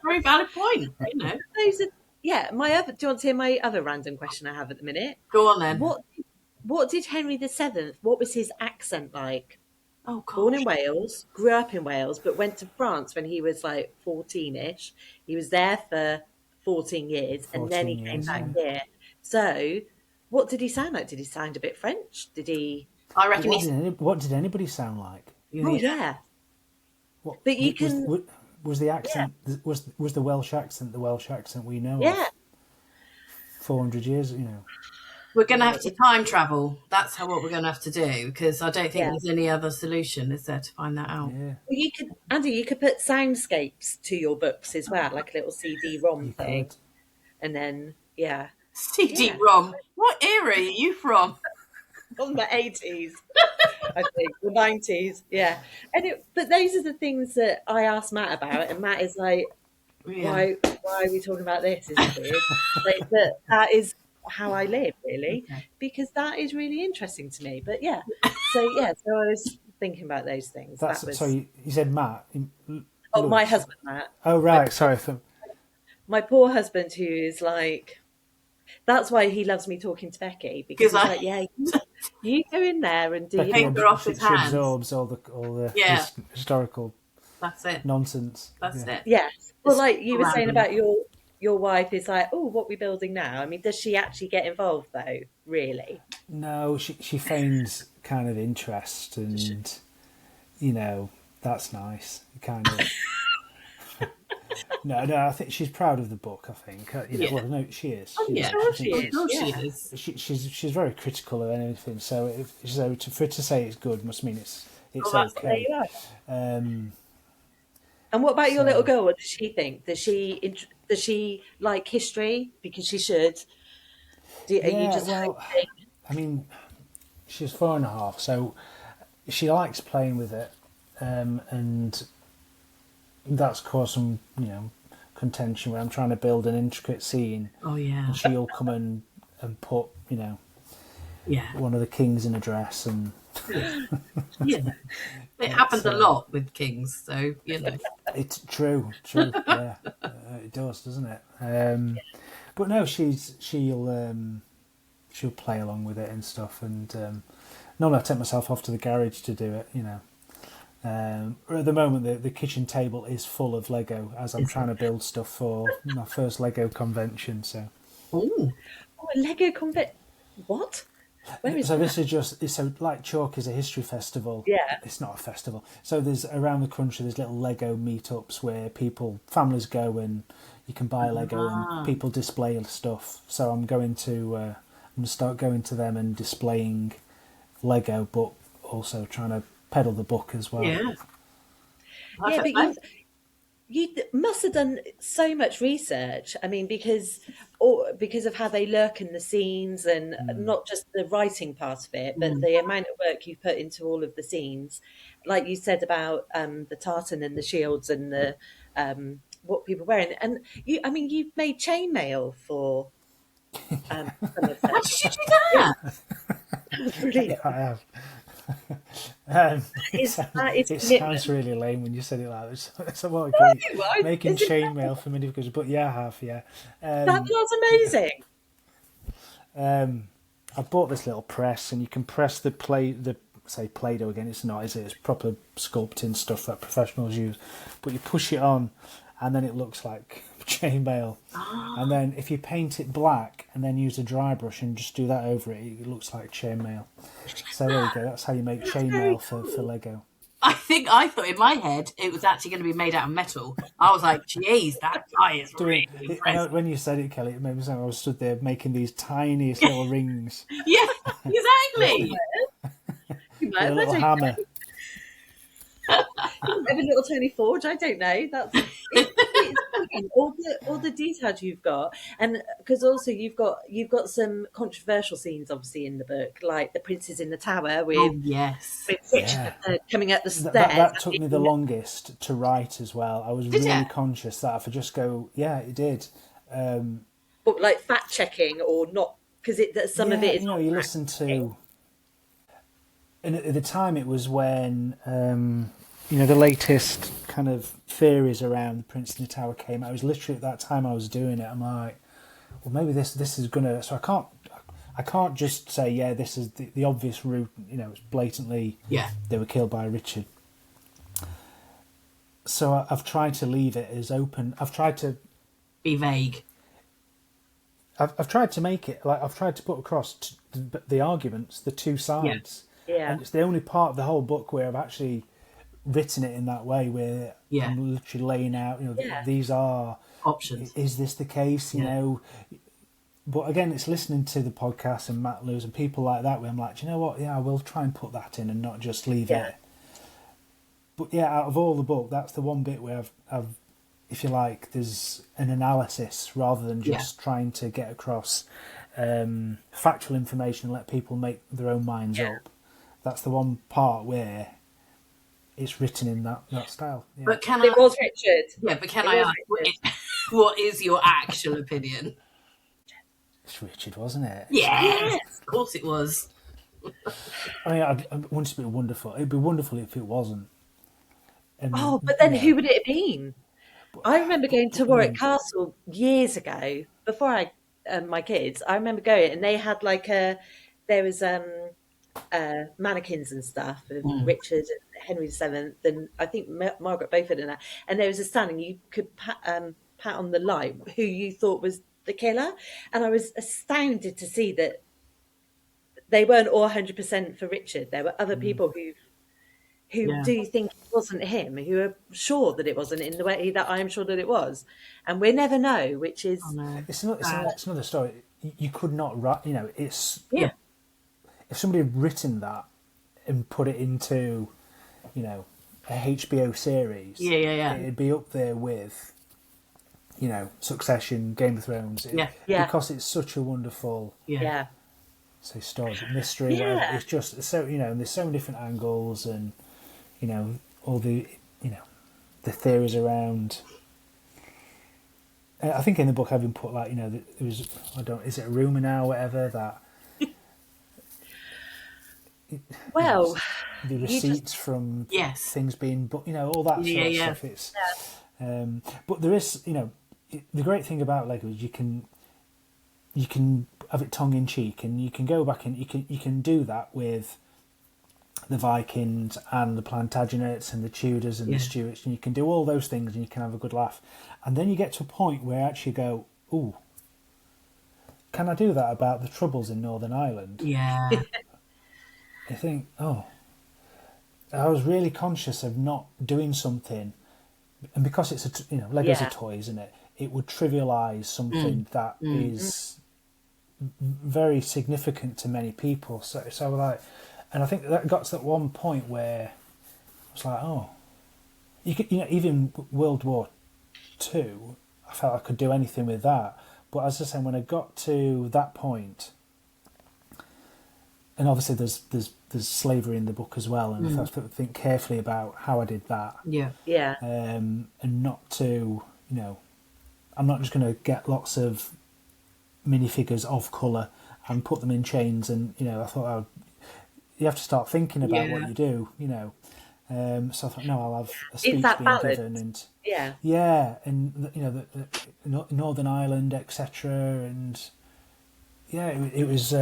very valid point. Those are, do you want to hear my other random question I have at the minute? Go on then. What did Henry VII? What was his accent like? Oh, gosh. Born in Wales, grew up in Wales, but went to France when he was like 14-ish. He was there for 14 years, and then he came back here. So, what did he sound like? Did he sound a bit French? Did he? I reckon what did anybody sound like? Oh yeah. But you can. was the accent was the Welsh accent the Welsh accent we know Yeah. of 400 years, you know. We're going to have to time travel. That's what we're going to have to do, because I don't think Yeah. there's any other solution, is there, to find that out? Yeah, Well, you could, Andy, you could put soundscapes to your books as well, like a little CD-ROM you thing, could. and then yeah, CD-ROM. What era are you from? on the 80s, I think, the 90s, yeah. But those are the things that I asked Matt about, and Matt is like, Yeah. why are we talking about this? Is it weird? Like that is how I live, really, Okay. because that is really interesting to me. But yeah, so I was thinking about those things. That's That was so you said Matt. my husband, Matt. Oh right, sorry. My poor husband, who is like, that's why he loves me talking to Becky, because he's like, yeah, you go in there and do your Becky, finger off his she hands. absorbs all the Yeah. historical That's it. nonsense. That's it. Yes. Well, like you were Random. saying about your wife is like, oh, what are we building now? I mean, does she actually get involved though? Really? No, she feigns kind of interest, and you know that's nice. Kind of. No, I think she's proud of the book. I think you know. Yeah. Well, no, she is. Oh, yeah. Sure she is. Sure Yeah. she is. She's very critical of anything. So for it to say it's good must mean it's There okay. you are. Um, And what about your little girl? What does she think? Does she like history? Because she should. Are you just hoping? I mean, she's 4.5, so she likes playing with it, and that's caused some, you know, contention when I'm trying to build an intricate scene. Oh, yeah. And she'll come and put, you know, Yeah. one of the kings in a dress, and Yeah. It happens a lot with kings, so, you know. it's true, yeah, it does, doesn't it? But no, she'll play along with it and stuff, and normally I take myself off to the garage to do it, you know. At the moment, the kitchen table is full of Lego as I'm trying to build stuff for my first Lego convention. So, Oh, a Lego convent. What? Where is so that? this is just so like Chalke is a history festival. Yeah. It's not a festival. So there's around the country there's little Lego meetups where families go and you can buy Lego and people display stuff. So I'm going to start going to them and displaying Lego, but also trying to peddle the book as well. yeah. Yeah, but you must have done so much research. I mean, because of how they look and the scenes, and not just the writing part of it, but the amount of work you put into all of the scenes. Like you said about the tartan and the shields and the what people were wearing, and you've made chainmail for some of them. How did you do that? That's brilliant. I have. It sounds really lame when you said it like this. So what making chainmail for minifigures, but yeah, I have. Yeah, That's amazing. I bought this little press, and you can press the Play-Doh again. It's not, is it? It's proper sculpting stuff that professionals use, but you push it on, and then it looks like chainmail. And then if you paint it black and then use a dry brush and just do that over it, it looks like chainmail. So there you go. That's how you make chainmail for Lego. I thought in my head it was actually going to be made out of metal. I was like, geez, that guy is really impressive. When you said it, Kelly, it made me sound I was stood there making these tiniest little rings. Yeah, exactly. With a little hammer. Maybe a little Tony Forge, I don't know. That's all the details you've got, and because also you've got some controversial scenes obviously in the book, like the princes in the tower with yes, Richard coming up the stairs. That took me the longest to write as well. I was really conscious that if I just go, yeah, it did. But like fact checking or not, because some of it is. You know, you listen to. And at the time, it was when the latest kind of theories around the Prince in the Tower came out. It was literally at that time I was doing it. I'm like, well, maybe this is gonna. So I can't just say, yeah, this is the obvious route. You know, it's blatantly they were killed by Richard. So I've tried to leave it as open. I've tried to be vague. I've tried to make it like I've tried to put across the arguments, the two sides. Yeah. And it's the only part of the whole book where I've actually written it in that way where I'm literally laying out, these are options. Is this the case? You know, but again, it's listening to the podcast and Matt Lewis and people like that where I'm like, do you know what? Yeah, I will try and put that in and not just leave it. But yeah, out of all the book, that's the one bit where I've if you like, there's an analysis rather than just trying to get across factual information and let people make their own minds up. That's the one part where it's written in that style. Yeah. But it was Richard. Yeah, but can I ask, what is your actual opinion? It's Richard, wasn't it? Yes, of course it was. I mean, wouldn't it be wonderful? It'd be wonderful if it wasn't. And, but then who would it have been? I remember going to Warwick Castle years ago, before I my kids. I remember going, and they had there was mannequins and stuff of Richard and Henry VII, and I think Margaret Beaufort and that. And there was a stand, and you could pat on the light who you thought was the killer. And I was astounded to see that they weren't all 100% for Richard. There were other people who do think it wasn't him, who are sure that it wasn't in the way that I'm sure that it was. And we never know, which is... It's another story. You could not write, it's... Yeah. If somebody had written that and put it into, a HBO series... It'd be up there with, Succession, Game of Thrones. Because it's such a wonderful... Say story, mystery, whatever. It's just so there's so many different angles and all the the theories around. I think in the book I've even put there was is it a rumor now or whatever that the receipts from things being all that sort of stuff. It's but there is the great thing about Lego is you can have it tongue in cheek, and you can go back and you can do that with the Vikings and the Plantagenets and the Tudors and the Stuarts, and you can do all those things and you can have a good laugh. And then you get to a point where actually you go, ooh, can I do that about the Troubles in Northern Ireland? Yeah. You think, I was really conscious of not doing something, and because it's Lego's a toy, isn't it? It would trivialise something that is very significant to many people. So and I think that got to that one point where I was like, you could, even World War II, I felt I could do anything with that. But as I say, when I got to that point, and obviously there's slavery in the book as well, and I have to think carefully about how I did that. And not to, I'm not just going to get lots of minifigures of colour and put them in chains, and I thought you have to start thinking about what you do, so I thought, no, I'll have a speech being given, and and the Northern Ireland, etc. And it was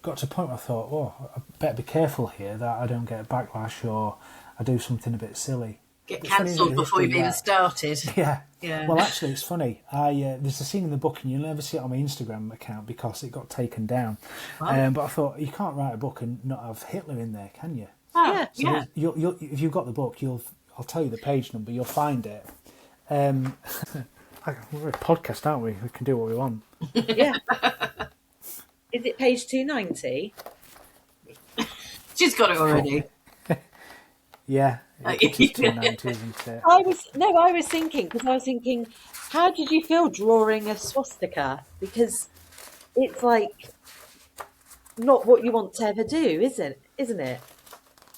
got to a point where I thought, I better be careful here that I don't get a backlash or I do something a bit silly. Get cancelled before you've even started. Yeah. Well, actually, it's funny. There's a scene in the book, and you'll never see it on my Instagram account because it got taken down. Wow. But I thought, you can't write a book and not have Hitler in there, can you? So you'll, if you've got the book, I'll tell you the page number. You'll find it. We're a podcast, aren't we? We can do what we want. Yeah. Is it page 290? She's got it already. Yeah. It's 290, isn't it? I was thinking, how did you feel drawing a swastika? Because it's not what you want to ever do, isn't it?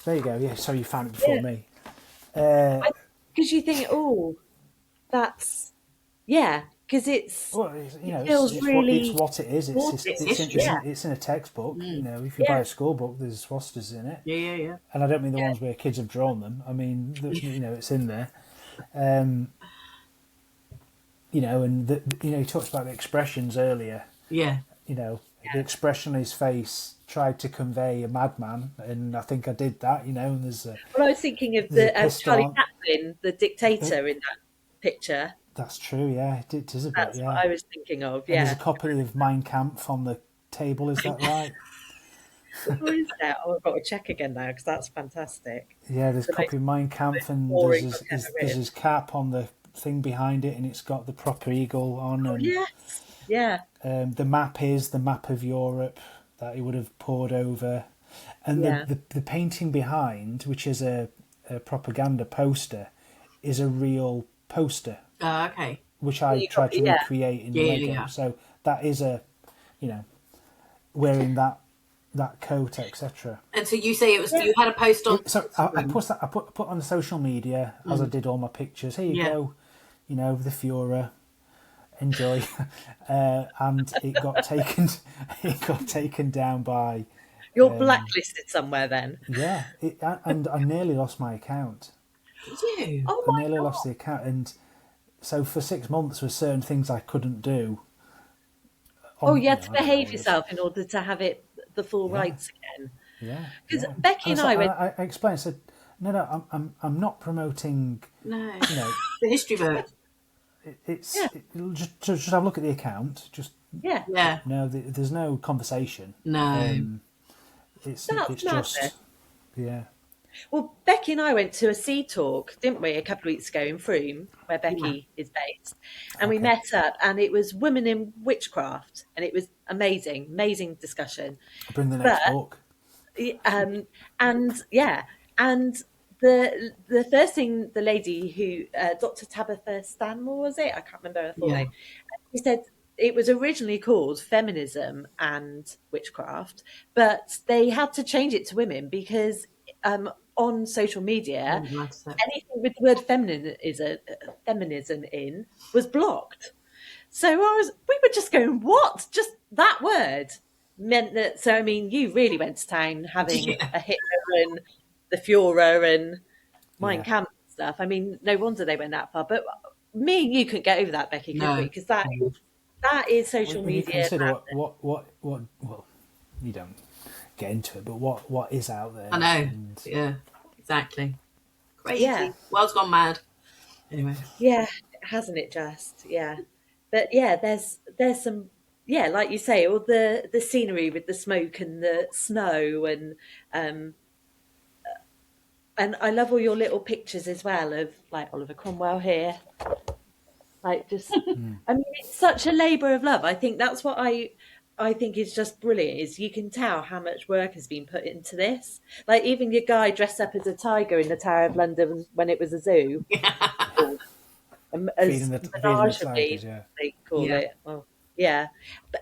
There you go. Yeah, so you found it before me. Because you think, that's because it's it's what it is. It's in a textbook. If you buy a school book, there's swastikas in it. Yeah. And I don't mean the ones where kids have drawn them. I mean, it's in there. And he talks about the expressions earlier. Yeah. The expression on his face tried to convey a madman, and I think I did that. And there's. I was thinking of the Charlie Chaplin, the dictator in that picture. That's true, yeah. It is a bit, That's what I was thinking of, And there's a copy of Mein Kampf on the table, is that right? Or is that? Oh, I've got to check again now because that's fantastic. Yeah, there's a The most copy of Mein Kampf, and boring book ever there's written. his cap on the thing behind it, and it's got the proper eagle on, Oh and yes, yeah, the map is the map of Europe that he would have poured over, and yeah. the painting behind, which is a propaganda poster, is a real poster, Okay. which Well, I you got tried to yeah, recreate in Yeah, yeah, Lego. yeah. So that is you know, wearing that coat, etc. And so you say it was yeah. you had a post on So I Instagram. put that, I put on the social media as I did all my pictures. Here you Yeah. go, the Führer, enjoy, and it got taken it got taken down by You're blacklisted somewhere then. yeah, and I nearly lost my account. Did you? Oh I my nearly lost god. the account, and so for 6 months, with certain things I couldn't do Oh, on, you had to I don't know behave what it is. yourself in order to have it the full Yeah, rights again. yeah, Because yeah. Becky And and I went. I explained. I said, no, I'm not promoting. No. You know, The history book. Yeah, just have a look at the account. Just yeah. Yeah. there's no conversation. No. That's It's madness. just yeah. Well, Becky and I went to a sea talk, didn't we, a couple of weeks ago in Frome, where Yeah. Becky is based, and we Okay, met up, and it was women in witchcraft, and it was amazing, amazing discussion. I'll bring the But next book. and yeah, and the first thing the lady who Dr. Tabitha Stanmore was it? I can't remember her full Yeah. name. She said it was originally called Feminism and Witchcraft, but they had to change it to women because on social media, Wasn't allowed to say. anything with the word feminism in was blocked. So we were just going, what? Just that word meant that. So I mean, you really went to town having Yeah. a Hitler and the Führer and Mein Yeah. Kampf stuff. I mean, no wonder they went that far. But me and you couldn't get over that, Becky, could we? No. Because that is social When you media. consider what well, you don't get into it, but what is out there? I know. And Yeah. Exactly. Crazy. Yeah, World's gone mad. Anyway. yeah, hasn't it just? Yeah, but yeah, there's some. Yeah, like you say, all the scenery with the smoke and the snow um, and I love all your little pictures as well of like Oliver Cromwell here. Like just, I mean, it's such a labour of love. I think that's what I think is just brilliant. Is you can tell how much work has been put into this. Like even your guy dressed up as a tiger in the Tower of London when it was a zoo, or as feeding the menagerie tigers, yeah. they call Yeah. it. Well, yeah,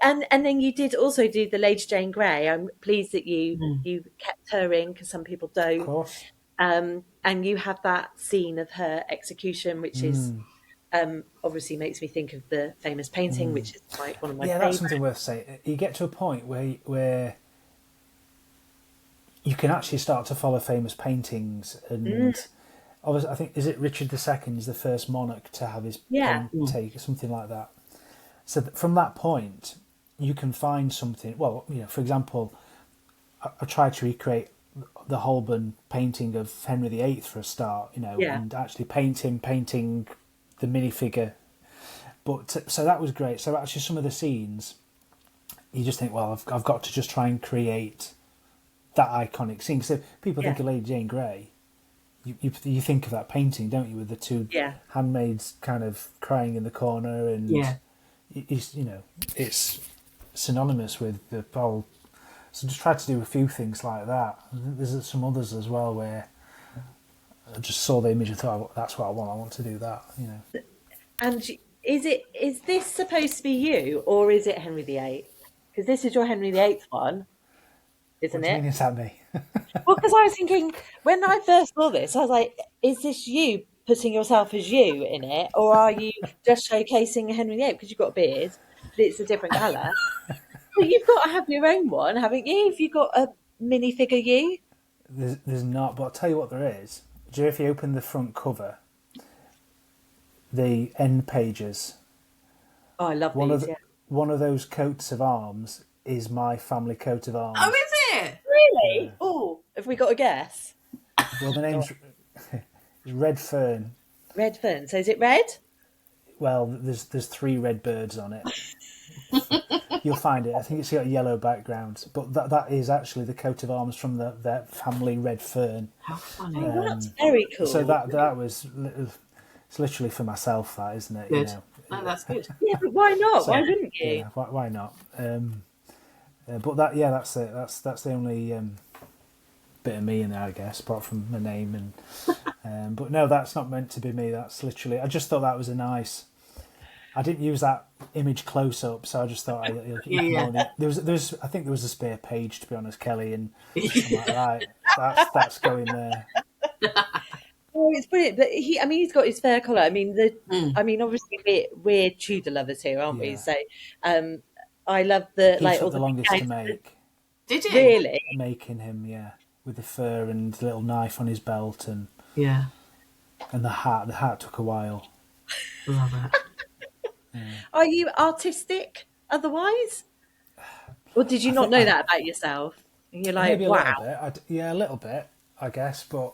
and then you did also do the Lady Jane Grey. I'm pleased that you kept her in because some people Of don't. course. And you have that scene of her execution, which is obviously makes me think of the famous painting, which is one of my Yeah, that's favourites. something worth saying. You get to a point where you can actually start to follow famous paintings, and obviously, I think is it Richard II is the first monarch to have his Yeah, paint take, something like that. So from that point, you can find something. Well, for example, I tried to recreate the Holborn painting of Henry VIII for a start, yeah, and actually painting the minifigure. But so that was great. So actually, some of the scenes, you just think, well, I've got to just try and create that iconic scene. So people yeah, think of Lady Jane Grey, you think of that painting, don't you, with the two yeah, handmaids kind of crying in the corner, and Yeah. it's synonymous with the whole. So just try to do a few things like that. There's some others as well where I just saw the image and thought, oh, that's what I want. I want to do that. And is this supposed to be you or is it Henry VIII? Because this is your Henry VIII one, What isn't do you it? mean? Is that me? Well, because I was thinking when I first saw this, I was like, is this you putting yourself as you in it, or are you just showcasing Henry VIII because you've got a beard, but it's a different colour? Well, you've got to have your own one, haven't you? If you've got a minifigure you. There's not, but I'll tell you what there is. Do you know if you open the front cover, the end pages, Oh, I love one of these, yeah. one of those coats of arms is my family coat of arms. Oh, is it? Really? Oh, have we got a guess? Well, the name's Redfern. Redfern. So is it red? Well, there's 3 red birds on it. You'll find it. I think it's got a yellow background, but that is actually the coat of arms from their family Redfern. How funny. Oh, that's very cool. So that was, it's literally for myself, that, isn't it? Good. You know? No, that's good. Yeah, but why not? Why wouldn't you? Yeah, why not? But that's it. That's the only bit of me in there, I guess, apart from my name. And but no, that's not meant to be me. That's literally. I just thought that was a nice. I didn't use that image close up, so I just thought there was. I think there was a spare page, to be honest, Kelly, and I'm like, right, that's going there. Oh, it's brilliant. But he's got his fair colour. I mean, obviously we're Tudor lovers here, aren't we? So, I love He took the longest to make. Did you really making him? Yeah, with the fur and the little knife on his belt and the hat. The hat took a while. Love it. Are you artistic otherwise, or did you not know that about yourself? And you're like, maybe a wow. little bit. A little bit, I guess, but.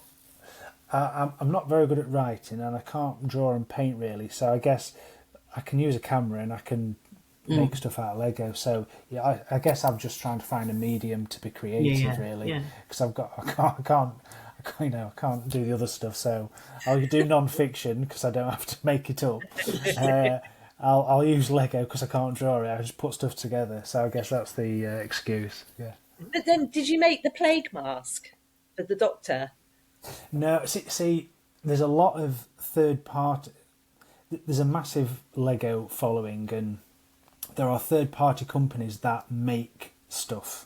I'm not very good at writing and I can't draw and paint really, so I guess I can use a camera and I can make stuff out of Lego. So yeah, I guess I'm just trying to find a medium to be creative really, because I can't do the other stuff. So I'll do non-fiction because I don't have to make it up. I'll use Lego because I can't draw it. I just put stuff together. So I guess that's the excuse. Yeah. But then, did you make the plague mask for the Doctor? No, see, there's a lot of third party. There's a massive Lego following, and there are third party companies that make stuff.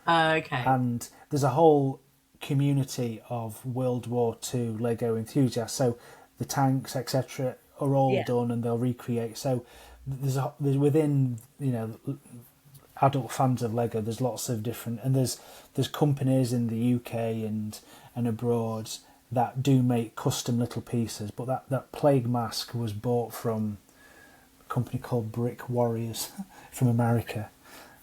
Okay. And there's a whole community of World War II Lego enthusiasts. So the tanks, etc., are all done, and they'll recreate. So there's within adult fans of Lego. There's lots of different, and there's companies in the UK and abroad that do make custom little pieces. But that plague mask was bought from a company called Brick Warriors from America.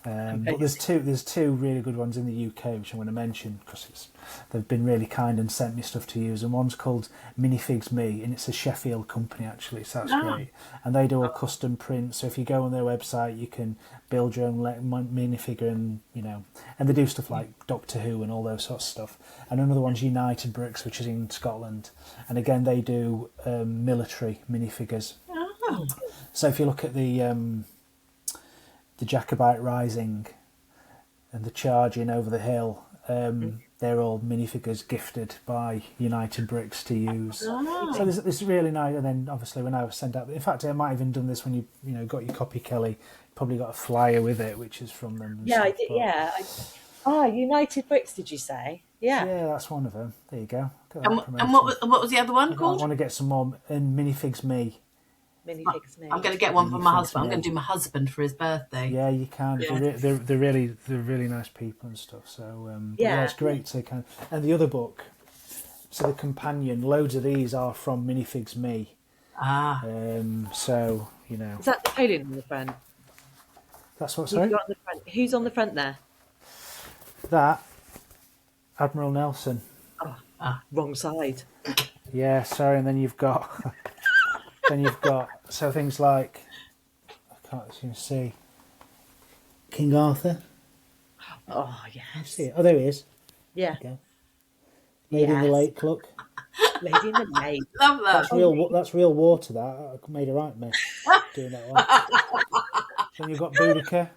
But there's two really good ones in the UK which I'm going to mention because they've been really kind and sent me stuff to use. And one's called Minifigures Me, and it's a Sheffield company actually, so that's great. And they do a custom print. So if you go on their website, you can build your own minifigure, and and they do stuff like Doctor Who and all those sorts of stuff. And another one's United Bricks, which is in Scotland, and again they do military minifigures. Oh. So if you look at the Jacobite Rising and the charging over the hill, they're all minifigures gifted by United Bricks to use. Oh. So there's really nice. And then obviously when I was sent out, in fact I might have even done this when you got your copy, Kelly. Probably got a flyer with it, which is from them. Yeah, I did. Yeah. United Bricks. Did you say? Yeah. Yeah, that's one of them. There you go. And what was the other one called? I want to get some more. And Minifigs Me. Minifigures Me. I'm going to get one for my husband. I'm going to do my husband for his birthday. Yeah, you can. Yeah. They're really nice people and stuff. So it's great to kind of. And the other book, so the companion, loads of these are from Minifigs Me. So Is that Napoleon on the front? That's what. Sorry. Who's on the front there? That Admiral Nelson. Wrong side. Yeah, sorry. And then you've got. So things like, I can't even see, King Arthur. Oh yes. See it? Oh, there he is. Yeah. There Lady in the Lake. Look. Lady in the Lake. Love that. That's real water. That I made a right mess doing that one. Then you've got Boudica.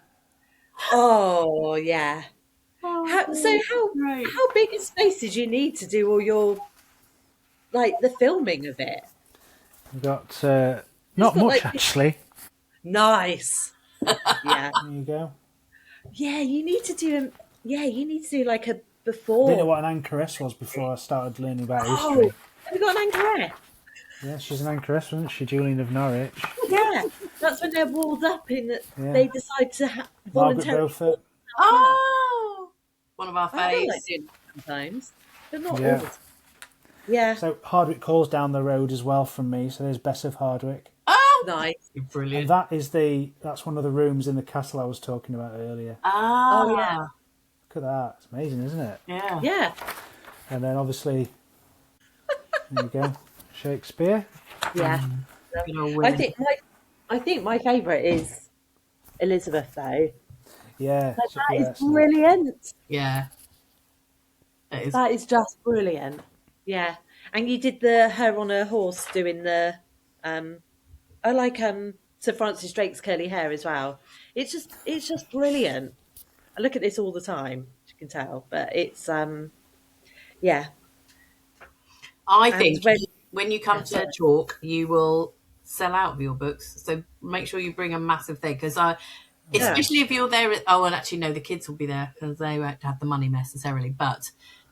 Oh yeah. How big a space did you need to do all your the filming of it? We've got not much actually. Nice. Yeah. There you go. Yeah, you need to do like a before. I didn't know what an anchoress was before I started learning about history. Have you got an anchoress? Yeah, she's an anchoress, wasn't she? Julian of Norwich. Yeah, that's when they're walled up in. They decide to voluntarily. Margaret Beaufort. Oh, one of our I feel faves. like doing it sometimes, but not all the time. Yeah. So Hardwick Hall's down the road as well from me. So there's Bess of Hardwick. Oh, Nice. brilliant. And that's one of the rooms in the castle I was talking about earlier. Oh, yeah. Look at that. It's amazing, isn't it? Yeah. Yeah. And then obviously, there you go, Shakespeare. Yeah. You know, I think my favourite is Elizabeth, though. Yeah, Like, so, that is yeah, so, brilliant. Yeah, it is. That is just brilliant. Yeah. And you did the her on her horse doing the I like Sir Francis Drake's curly hair as well. It's just brilliant. I look at this all the time, as you can tell. But it's yeah. I And think when you come to sorry. Chalke, you will sell out of your books. So make sure you bring a massive thing because Yeah. especially if you're there. Oh, and actually, no, the kids will be there because they won't have the money necessarily. But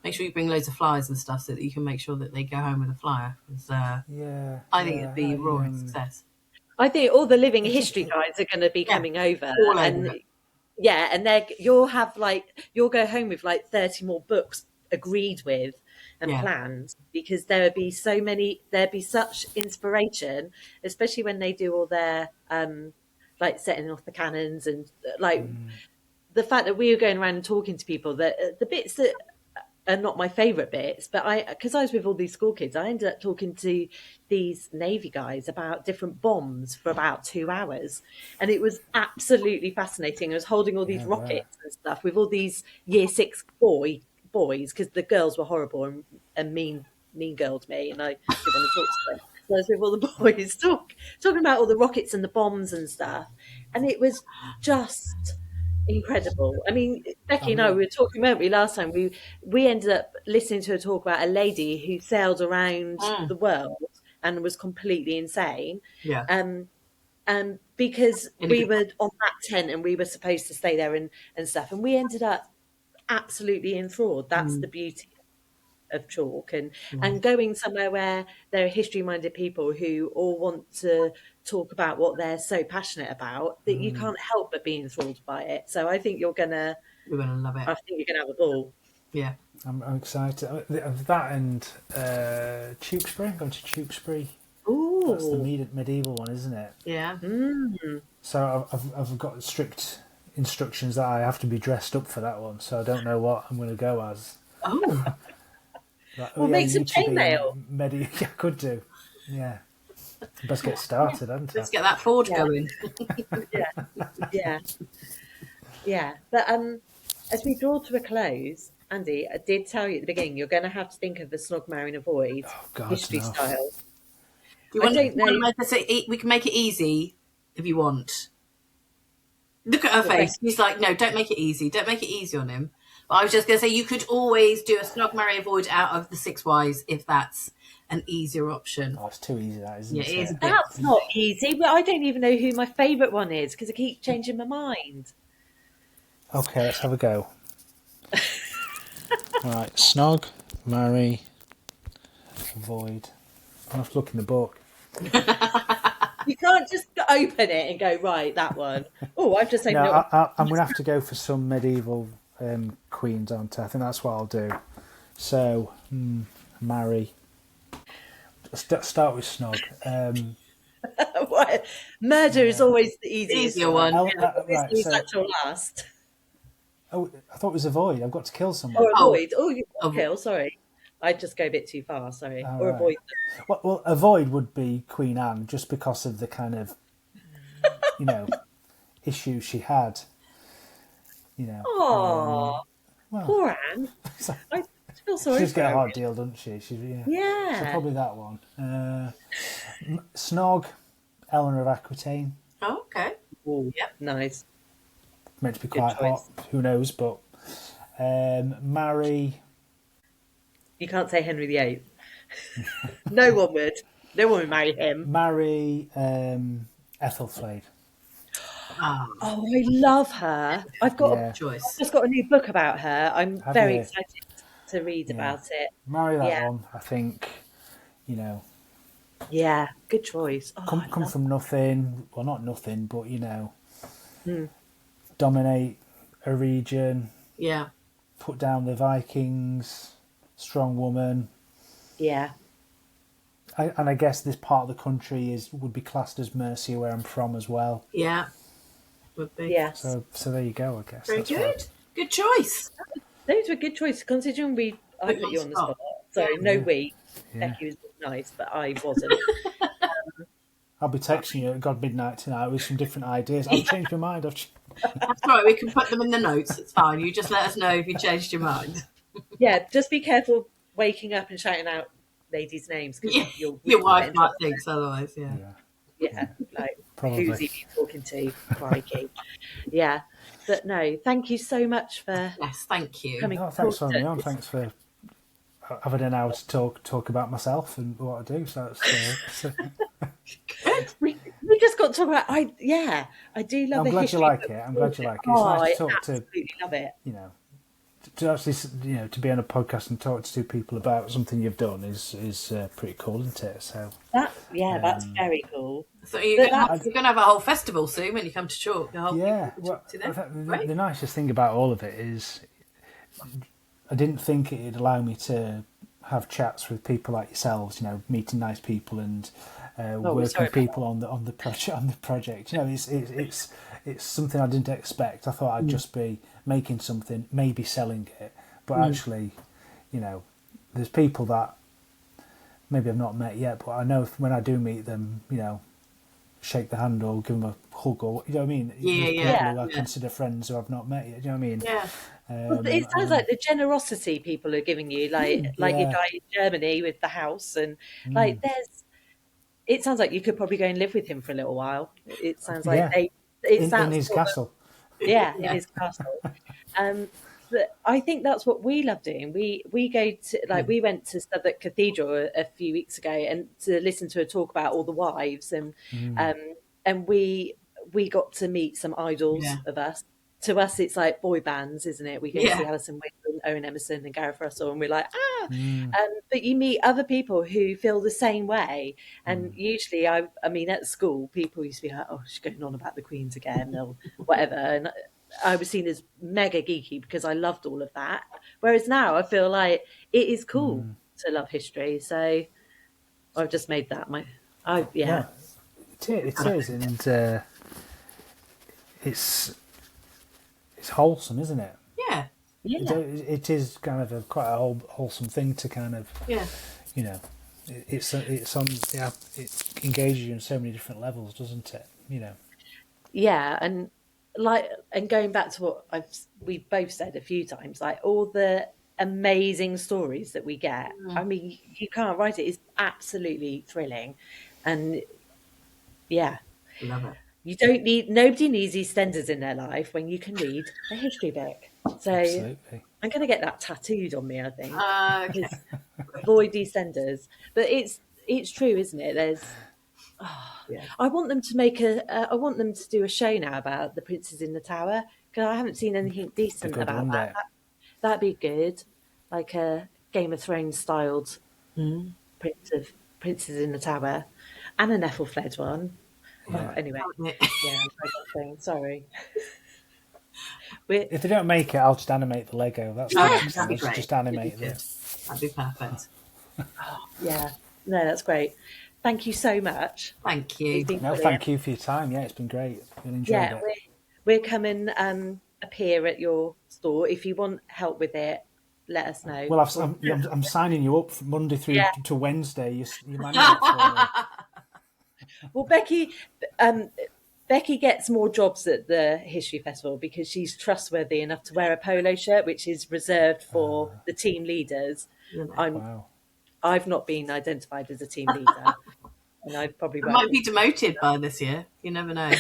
make sure you bring loads of flyers and stuff so that you can make sure that they go home with a flyer. Because yeah, I think it'd yeah. be a roaring success. I think all the living It just, history guides are going to be Yeah, coming over, all over and it. yeah, and you'll go home with like 30 more books agreed with and Yeah. planned because there'd be such inspiration, especially when they do all their like setting off the cannons and like the fact that we were going around and talking to people that the bits that are not my favourite bits, but because I was with all these school kids, I ended up talking to these Navy guys about different bombs for about 2 hours. And it was absolutely fascinating. I was holding all these yeah, right. rockets and stuff with all these year six boys, because the girls were horrible and mean girled me, and I didn't want to talk to them. So I was with all the boys talking about all the rockets and the bombs and stuff. And it was just incredible. I mean, Becky and I, we I'm, were talking, weren't we, last time? We ended up listening to a talk about a lady who sailed around Mm, the world and was completely insane. yeah. Um, because In a we good were on that tent and we were supposed to stay there and stuff, and we ended up absolutely enthralled. That's the beauty of Chalk, and going somewhere where there are history minded people who all want to talk about what they're so passionate about that you can't help but be enthralled by it. So I think You're gonna love it. I think you're gonna have a ball. Yeah. I'm excited. That and Tewkesbury. I'm going to Tewkesbury. That's the Ooh. medieval one, isn't it? Yeah. So I've got strict instructions that I have to be dressed up for that one. So I don't know what I'm going to go as. Oh, Like, oh Well, yeah, make you some need to be a chainmail. Yeah, I could do. Yeah, best get started, hadn't I? let's get that forge Yeah, going. yeah, yeah, yeah. But as we draw to a close, Andy, I did tell you at the beginning you're going to have to think of the snog, marry, and avoid Oh God, history no. style. Do you I want, don't know. to make us we can make it easy if you want. Look at her Well, face. She's like, no, don't make it easy. Don't make it easy on him. But I was just going to say, you could always do a snog, marry, avoid out of the 6 Ys if that's an easier option. Oh, it's too easy, that Yeah, isn't it is a it? bit. That's not easy, but I don't even know who my favourite one is because I keep changing my mind. Okay, let's have a go. Right, snog, marry, avoid. I have to look in the book. You can't just open it and go, right, that one. Oh, I've just No, opened it. I'm going to have to go for some medieval queens, aren't I? I think that's what I'll do. So, marry. Start with snog. Murder is always the easiest Easier one. Right, Obviously, so that's your last. oh, I thought it was avoid. I've got to kill someone. Or Oh, avoid. Oh, you avoid. kill, sorry. I'd just go a bit too far, sorry. All Or right. avoid Well, avoid would be Queen Anne, just because of the kind of, issues she had. Oh, Well, poor Anne. I feel she sorry just for get a her. hard deal, doesn't she? So Yeah. probably that one. Snog, Eleanor of Aquitaine. Oh, okay. Oh, Yep. nice. Meant to be Good quite choice. hot. Who knows? But marry. You can't say Henry VIII. No one would. No one would marry him. Marry Ethelflaed. Ah, Oh, I love her. I've Yeah. choice. just got a new book about her. I'm Have very you? excited to read Yeah. about it. Marry that Yeah. one. I think, Yeah, good choice. Oh, come from nothing. Well, not nothing, but dominate a region, Yeah. put down the Vikings, strong woman. yeah. And I guess this part of the country would be classed as Mercia, where I'm from as well. Yeah. Would be. Yes. So there you go. I guess Very that's good. Good choice. Those were good choices considering I Put put you on the spot. spot. So no Yeah. we. Yeah. Becky was nice, but I wasn't. I'll be texting you at God midnight tonight with some different ideas. I've changed my mind. That's right. We can put them in the notes. It's fine. You just let us know if you changed your mind. Yeah, just be careful waking up and shouting out ladies' names because your wife might think otherwise. Yeah, like Probably. who's he been talking to? Crikey. Yeah, but no, thank you so much for thank you. coming. Thanks for having me on. Thanks for having an hour to talk about myself and what I do. So it's we just got to talk about. I do love. I'm glad you like it. I'm glad you like it. It's nice to talk to. Absolutely love it. To actually, to be on a podcast and talk to two people about something you've done is pretty cool, isn't it? So that's very cool. So you're going to have a whole festival soon when you come to Chalke. The nicest thing about all of it is I didn't think it'd allow me to have chats with people like yourselves. Meeting nice people and working with people on the project. It's something I didn't expect. I thought I'd just be making something, maybe selling it, but actually, there's people that maybe I've not met yet, but I know when I do meet them, shake the hand or give them a hug or you know what I mean. Yeah. People I consider friends who I've not met yet. Do you know what I mean? Yeah. Well, it sounds like the generosity people are giving you, like your guy in Germany with the house, and it sounds like you could probably go and live with him for a little while. It sounds like in his castle. In his castle. But I think that's what we love doing. We go to we went to Southwark Cathedral a few weeks ago and to listen to a talk about all the wives and we got to meet some idols of us. To us, it's like boy bands, isn't it? We go to see Alison Wilson, Owen Emerson, and Gareth Russell, and we're like, but you meet other people who feel the same way. And usually, I mean, at school, people used to be like, "Oh, she's going on about the Queens again," or whatever. And I was seen as mega geeky because I loved all of that. Whereas now, I feel like it is cool to love history. So I've just made that It is, and it's wholesome, isn't it? Yeah. It is kind of quite a wholesome thing to kind of it engages you on so many different levels, doesn't it? And going back to what we've both said a few times, like all the amazing stories that we get. I mean, you can't write it. It's absolutely thrilling, and love it. Nobody needs EastEnders in their life when you can read a history book. So absolutely. I'm going to get that tattooed on me, I think. Okay. Avoid EastEnders. But it's true, isn't it? There's I want them to I want them to do a show now about the Princes in the Tower because I haven't seen anything decent about that. That'd be good. Like a Game of Thrones styled Princes in the Tower and an Ethelfled one. Yeah. Oh, anyway, sorry. If they don't make it, I'll just animate the Lego. That's that'd be great. Just animate them. That'd be perfect. No, that's great. Thank you so much. Thank you. Thank you for your time. Yeah, it's been great. Really enjoyed it. We're coming appear at your store. If you want help with it, let us know. Well, I'm signing you up from Monday through to Wednesday. You manage it for me. Well, Becky gets more jobs at the History Festival because she's trustworthy enough to wear a polo shirt, which is reserved for the team leaders. I've not been identified as a team leader, and I probably might be demoted by this year. You never know.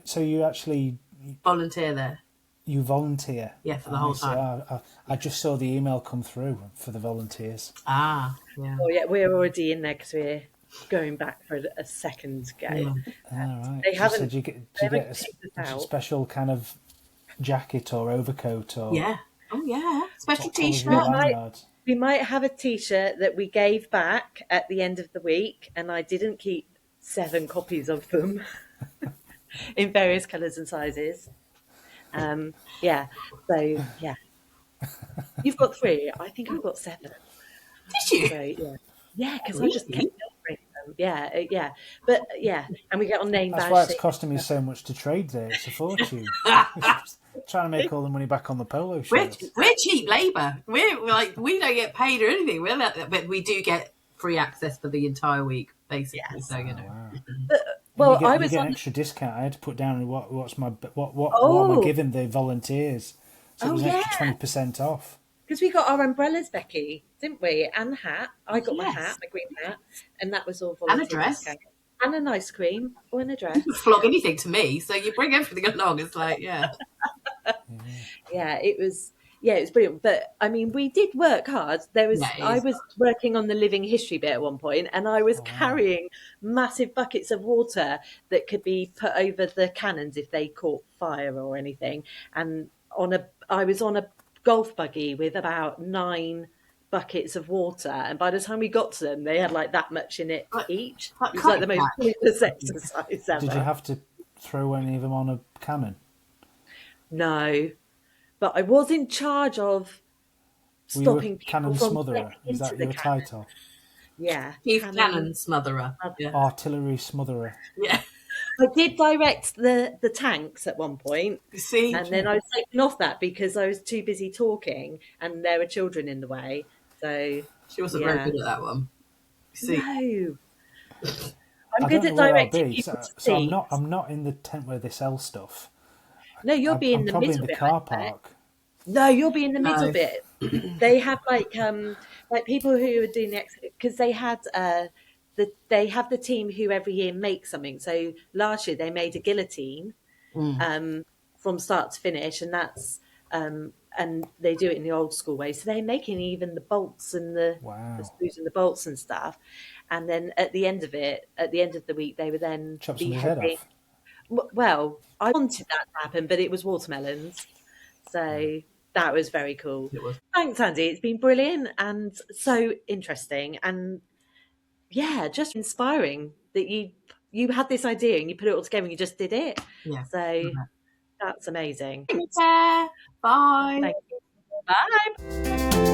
So you actually volunteer there? You volunteer? Yeah, for the whole time. I just saw the email come through for the volunteers. Yeah. Oh yeah, we're already in there because we're going back for a second go. Right. They haven't. Do you get a special kind of jacket or overcoat or? Yeah. Oh yeah. Special T-shirt. We might have a T-shirt that we gave back at the end of the week, and I didn't keep 7 copies of them in various colours and sizes. So you've got 3. I think I've got 7. Did you? So, because I just kept offering them. But and we get on name badge. That's why it's costing me so much to trade there. It's a fortune. Trying to make all the money back on the polo shirts. We're cheap labour. We don't get paid or anything. But we do get free access for the entire week, basically. Yes. So you know. Wow. Well, you get an extra discount. I had to put down what am I giving the volunteers? So it was an extra 20% off. Because we got our umbrellas, Becky, didn't we? And the hat. I got my hat, my green hat, and that was all volunteer And a dress. discount. And an ice cream or an dress. You can flog anything to me, so you bring everything along. It's like, yeah. It was brilliant. But I mean, we did work hard. I was working on the living history bit at one point, and I was carrying massive buckets of water that could be put over the cannons if they caught fire or anything. And I was on a golf buggy with about 9 buckets of water, and by the time we got to them, they had like that much in it each. It was like the most pointless exercise ever. Did you have to throw any of them on a cannon? No, but I was in charge of stopping people cannon from smotherer. Is that your title? Yeah, Chief Cannon Smotherer. Artillery smotherer. Yeah. I did direct the tanks at one point. See? And then I was taken off that because I was too busy talking and there were children in the way. So she wasn't very good at that one. See? No. I'm good at directing people to so I'm not in the tent where they sell stuff. No, you'll be in the middle in the car park. No, you'll be in the middle bit. They have like people who are doing because they had they have the team who every year make something. So last year they made a guillotine from start to finish, and that's and they do it in the old school way. So they're making even the bolts and the screws and the bolts and stuff. And then at the end of the week, they were then chop someone's head off. Well, I wanted that to happen, but it was watermelons. So that was very cool. Thanks, Andy. It's been brilliant and so interesting, and just inspiring that you had this idea and you put it all together and you just did it. Yeah. So that's amazing. Take care. Bye. Thank you. Bye.